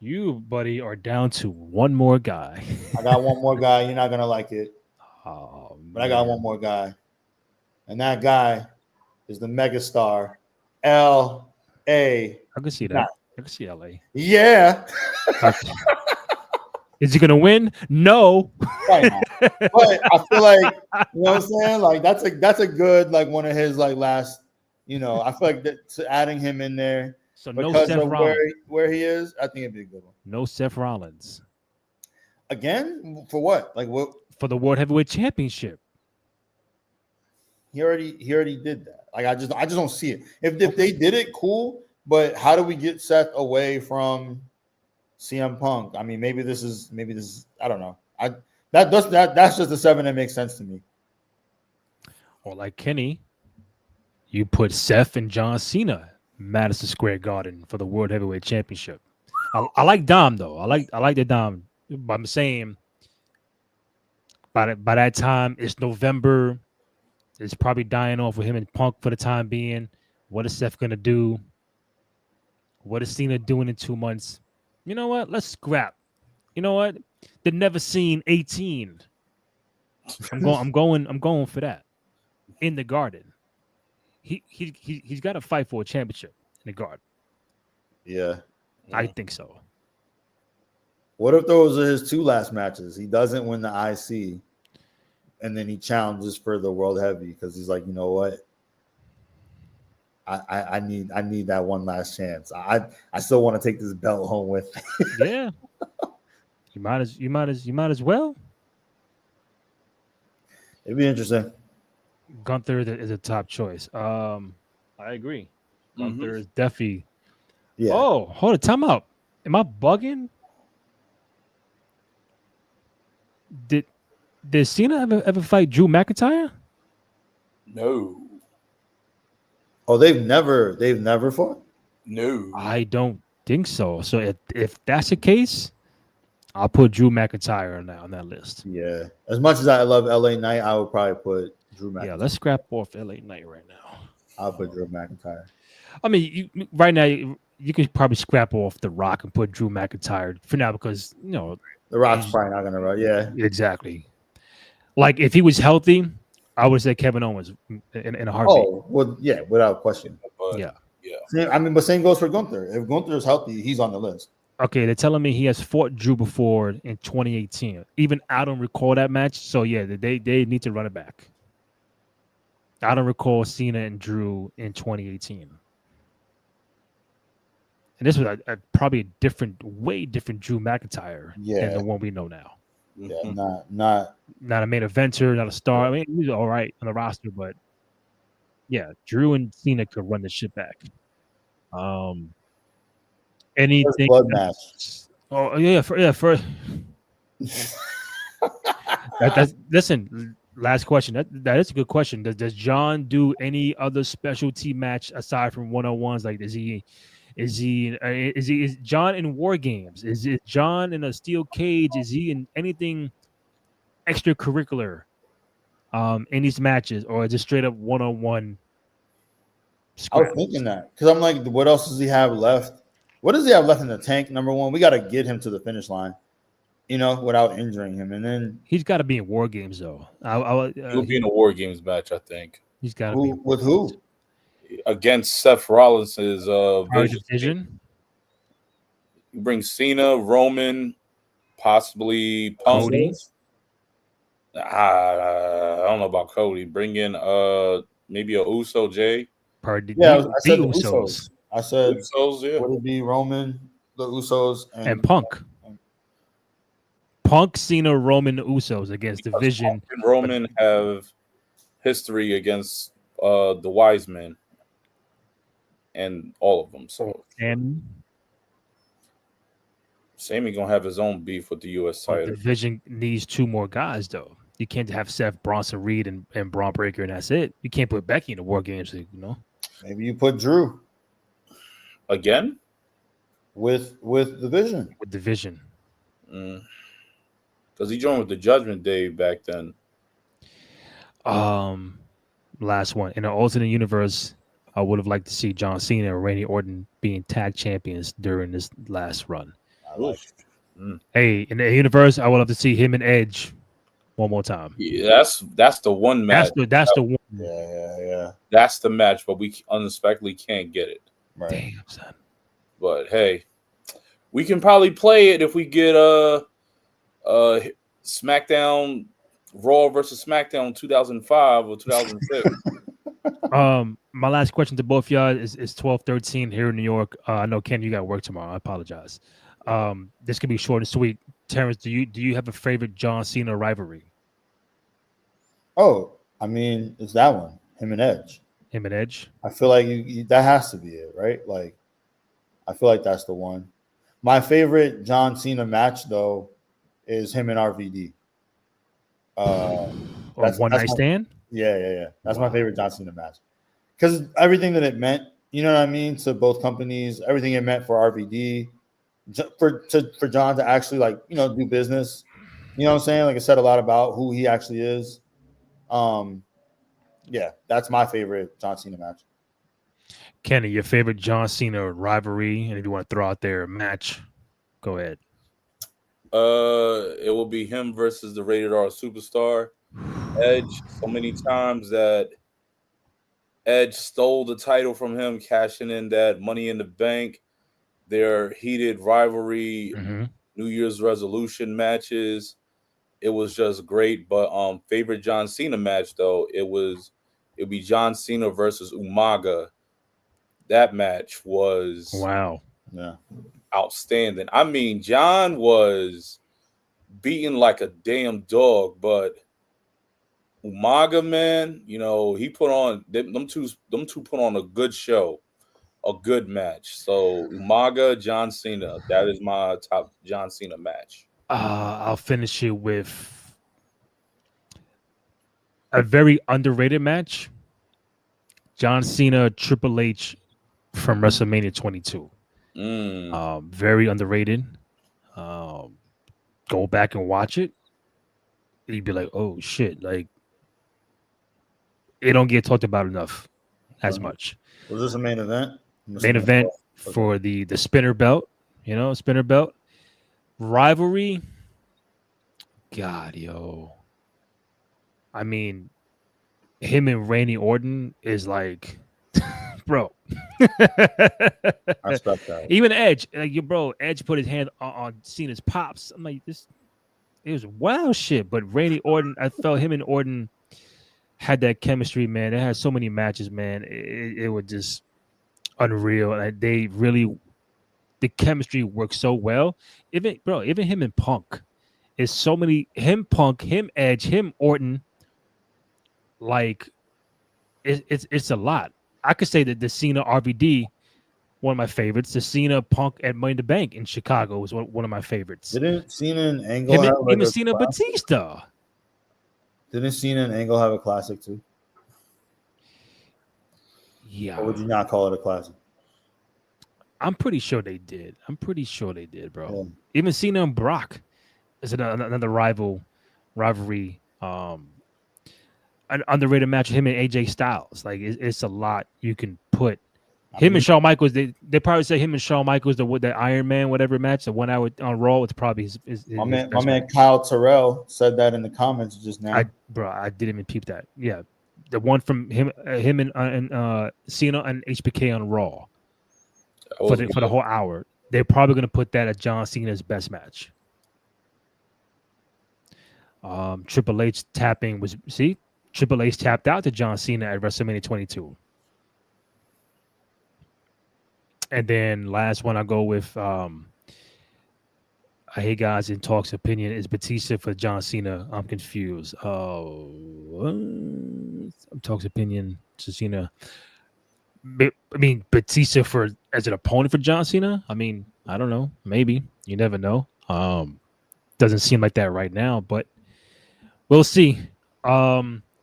You, buddy, are down to 1 more guy. I got 1 more guy. You're not gonna like it. Oh, but I got 1 more guy, and that guy is the megastar, L.A. I can see that. I can see L.A. Yeah. Is he gonna win? No. Right. But I feel like you know what I'm saying. Like that's a good like one of his like last. I feel like adding him in there. So no Seth Rollins. Where he is, I think it'd be a good one. No Seth Rollins. Again? For what? Like what? for the World Heavyweight Championship. He already did that. Like I just don't see it. If they did it, cool. But how do we get Seth away from CM Punk? I mean, maybe this is I don't know. That's just the 7 that makes sense to me. Or like Kenny, you put Seth and John Cena Madison Square Garden for the World Heavyweight Championship. I like Dom though. I like the Dom. But I'm saying by that time it's November. It's probably dying off with him and Punk for the time being. What is Seth gonna do? What is Cena doing in 2 months? You know what? Let's scrap. You know what? The never seen 18. I'm going for that. In the Garden. He's got to fight for a championship in the Garden. Yeah. I think so. What if those are his 2 last matches? He doesn't win the IC, and then he challenges for the World Heavy because he's like, you know what? I need that one last chance. I still want to take this belt home with me. Yeah. You might as well. It'd be interesting. Gunther is a top choice. I agree. Gunther is definitely. Yeah. Oh, hold on, time out. Am I bugging? Did Cena ever fight Drew McIntyre? No. Oh, they've never fought? No. I don't think so. So if that's the case, I'll put Drew McIntyre on that list. Yeah. As much as I love LA Knight, I would probably put Drew McIntyre. Yeah, let's scrap off LA Knight right now. I'll put Drew McIntyre. I mean, right now you could probably scrap off The Rock and put Drew McIntyre for now because The Rock's probably not gonna run. Yeah, exactly. Like if he was healthy, I would say Kevin Owens in a heartbeat. Oh, well, yeah, without question. But, yeah. I mean, but same goes for Gunther. If Gunther is healthy, he's on the list. Okay, they're telling me he has fought Drew before in 2018. Even I don't recall that match. So yeah, they need to run it back. I don't recall Cena and Drew in 2018. And this was probably a way different Drew McIntyre than the one we know now. Yeah, not a main eventer, not a star. I mean, he was all right on the roster, but yeah, Drew and Cena could run the shit back. Anything blood match. Oh yeah, for listen. Last question. That is a good question. Does John do any other specialty match aside from 1-on-1s? Like, is John in War Games? Is it John in a steel cage? Is he in anything extracurricular in these matches, or is it straight up 1-on-1? I was thinking that because I'm like, what else does he have left? What does he have left in the tank? Number one, we got to get him to the finish line, without injuring him, and then he's got to be in War Games though. He'll be in a War Games match, I think. He's got to be with who? Against Seth Rollins' Vision. You bring Cena, Roman, possibly Punk. Cody. I don't know about Cody. Bring in maybe a Uso, Jay. I said the Usos. I said Usos, yeah. Would it be Roman, the Usos, and Punk? Punk, Cena, Roman, Usos against the Vision. Punk and Roman have history against the Wise Men and all of them. So Sami gonna have his own beef with the U.S. title. The Vision needs 2 more guys though. You can't have Seth, Bronson Reed, and Braun Breaker, and that's it. You can't put Becky in the War Games, Maybe you put Drew again with the Vision. With the Vision, because he joined with the Judgment Day back then. Last one in an alternate universe, I would have liked to see John Cena and Randy Orton being tag champions during this last run. Hey, in the universe, I would love to see him and Edge one more time. Yeah, that's the one match. That's the one. Yeah. That's the match, but we unexpectedly can't get it. Right. Damn, son. But hey, we can probably play it if we get SmackDown Raw versus SmackDown 2005 or 2006. My last question to both y'all is 12:13 here in New York. I know Ken, you got work tomorrow. I apologize. This could be short and sweet. Terrence, do you have a favorite John Cena rivalry? Oh, I mean, it's that one, him and Edge. Him and Edge. I feel like that has to be it, right? Like, I feel like that's the one. My favorite John Cena match though is him and RVD. Or one That's night my stand. yeah. That's my Wow. favorite John Cena match because everything that it meant, you know what I mean, to both companies, everything it meant for RVD, for John to actually like do business. You know what I'm saying? Like it said a lot about who he actually is. Yeah, that's my favorite John Cena match. Kenny, your favorite John Cena rivalry, and if you want to throw out there a match, go ahead. It will be him versus the Rated R Superstar Edge. So many times that Edge stole the title from him, cashing in that Money in the Bank. Their heated rivalry, Mm-hmm. New Year's resolution matches. It was just great. But favorite John Cena match though, it'd be John Cena versus Umaga. That match was Wow. Yeah. outstanding. I mean, John was beaten like a damn dog, but Umaga, man, he put on them two put on a good show, a good match. So Umaga, John Cena, that is my top John Cena match. I'll finish it with a very underrated match. John Cena, Triple H from WrestleMania 22. Mm. Very underrated. Um, go back and watch it. You'd be like, oh shit, like it don't get talked about enough as much. Was this a main event? Main event for the spinner belt, spinner belt rivalry. God, yo. I mean, him and Randy Orton is like, bro. I respect that. Even Edge, like bro, Edge put his hand on Cena's pops. I'm like, it was wild shit. But Randy Orton, I felt him and Orton had that chemistry, man. They had so many matches, man. It was just unreal. And the chemistry worked so well. Even him and Punk is so many. Him Punk, him Edge, him Orton. Like, it's a lot. I could say that the Cena RVD, one of my favorites. The Cena Punk at Money in the Bank in Chicago was one of my favorites. Didn't Cena and Angle have Even Cena Batista. Didn't Cena and Angle have a classic too? Yeah. Or would you not call it a classic? I'm pretty sure they did. Bro. Yeah. Even Cena and Brock is another rivalry. An underrated match with him and AJ Styles. Like it's a lot you can put. Him and Shawn Michaels, they probably say him and Shawn Michaels, the Iron Man, whatever match, the 1 hour on Raw, it's probably his my man Kyle Terrell said that in the comments just now. I didn't even peep that. Yeah, the one from him and Cena and HBK on Raw for the whole hour. They're probably gonna put that at John Cena's best match. Triple H tapping Triple H tapped out to John Cena at WrestleMania 22. And then last one I go with, hey guys, in Talk's opinion is Batista for John Cena. I'm confused. Talk's opinion to Cena. I mean, Batista as an opponent for John Cena. I mean, I don't know. Maybe you never know. Doesn't seem like that right now, but we'll see.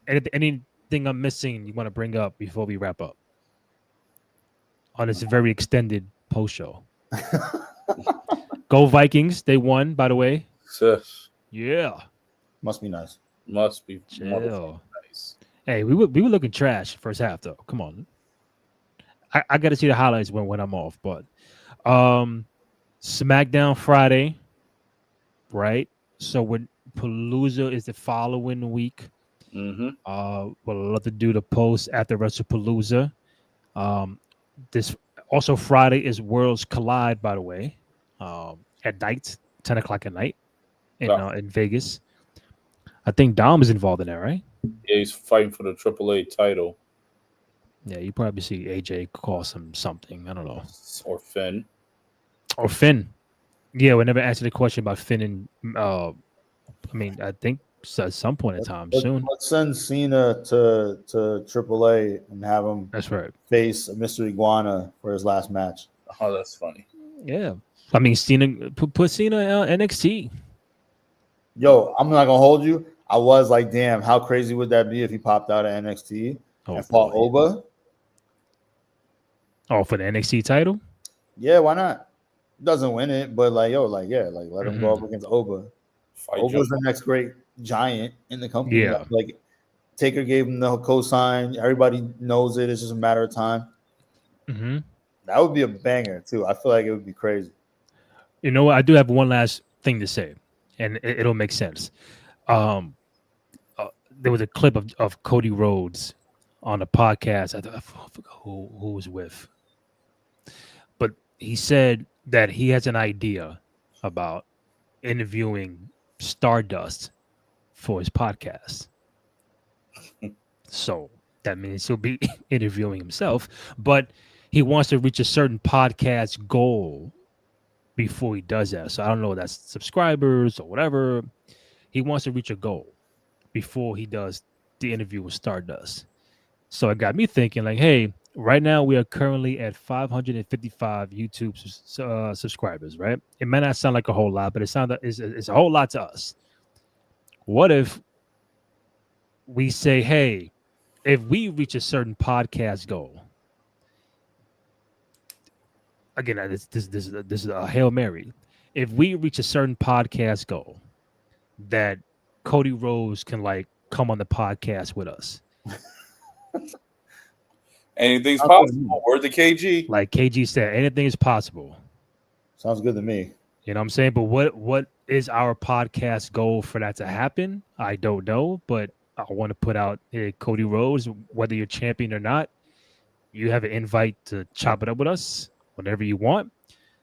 Anything I'm missing you want to bring up before we wrap up on this very extended post show? Go Vikings! They won, by the way. Yeah, must be nice. Must be nice. Hey, we were looking trash first half though. Come on, I got to see the highlights when I'm off. But SmackDown Friday, right? So when Palooza is the following week. Mm-hmm. We'll love to do the post after WrestlePalooza. This also Friday is Worlds Collide, by the way, at night, 10 o'clock at night in Vegas. I think Dom is involved in that, right? Yeah, he's fighting for the AAA title. Yeah, you probably see AJ call something. I don't know. Or Finn. Yeah, we never answered the question about Finn and I think at some point in time Let's soon. send Cena to AAA and have him That's right. face Mr. Iguana for his last match. Oh, that's funny. Yeah, I mean, Cena put Cena NXT. Yo, I'm not gonna hold you. I was like, damn, how crazy would that be if he popped out of NXT and fought boy. Oba? Oh, for the NXT title? Yeah, why not? Doesn't win it, but like, yo, like, yeah, like let him go up against Oba. Fight Oba's Joe. the next great giant in the company. Yeah. Like Taker gave him the co-sign. Everybody knows it. It's just a matter of time. Mm-hmm. That would be a banger too. I feel like it would be crazy. You know what? I do have one last thing to say, and it'll make sense. There was a clip of Cody Rhodes on a podcast. I forgot who was with, but he said that he has an idea about interviewing Stardust for his podcast. So that means he'll be interviewing himself, but he wants to reach a certain podcast goal before he does that. So I don't know if that's subscribers or whatever. He wants to reach a goal before he does the interview with Stardust. So it got me thinking, like, hey, right now we are currently at 555 YouTube subscribers, right? It may not sound like a whole lot, but it's a whole lot to us. What if we say, hey, if we reach a certain podcast goal, again, this is a Hail Mary. If we reach a certain podcast goal, that Cody Rhodes can like come on the podcast with us. Anything's possible. Word to KG. Like KG said, anything is possible. Sounds good to me. You know what I'm saying? But what is our podcast goal for that to happen? I don't know, but I want to put out Cody Rhodes, whether you're champion or not, you have an invite to chop it up with us whenever you want.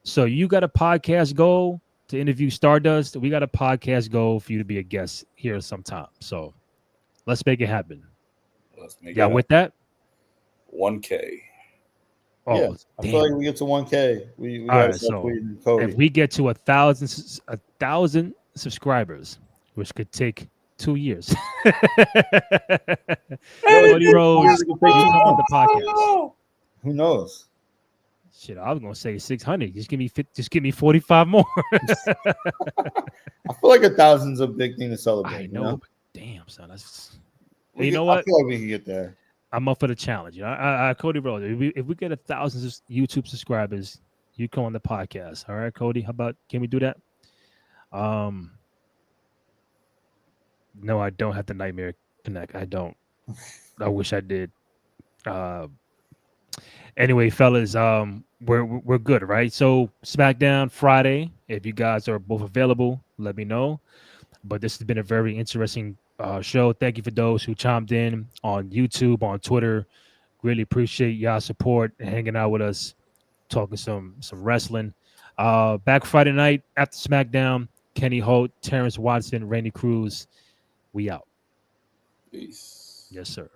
So you got a podcast goal to interview Stardust. We got a podcast goal for you to be a guest here sometime. So let's make it happen. Let's make it with that? 1K. Oh, yeah, I feel like we get to 1K. We all right, so if we get to 1,000 subscribers, which could take 2 years. Cody Rhodes, come on the podcast. Who knows? Shit, I was gonna say 600. Just give me 45 more. I feel like 1,000's a big thing to celebrate. I know, you know? But damn, son, that's. You know what? I feel like we can get there. I'm up for the challenge. You know, Cody Rhodes. If we get 1,000 YouTube subscribers, you come on the podcast. All right, Cody. How about? Can we do that? No, I don't have the Nightmare Connect. I don't. I wish I did. Anyway, fellas, we're good, right? So SmackDown Friday. If you guys are both available, let me know. But this has been a very interesting show. Thank you for those who chimed in on YouTube, on Twitter. Really appreciate y'all support and hanging out with us, talking some wrestling. Back Friday night after SmackDown, Kenny Holt, Terrence Watson, Randy Cruz. We out. Peace. Yes, sir.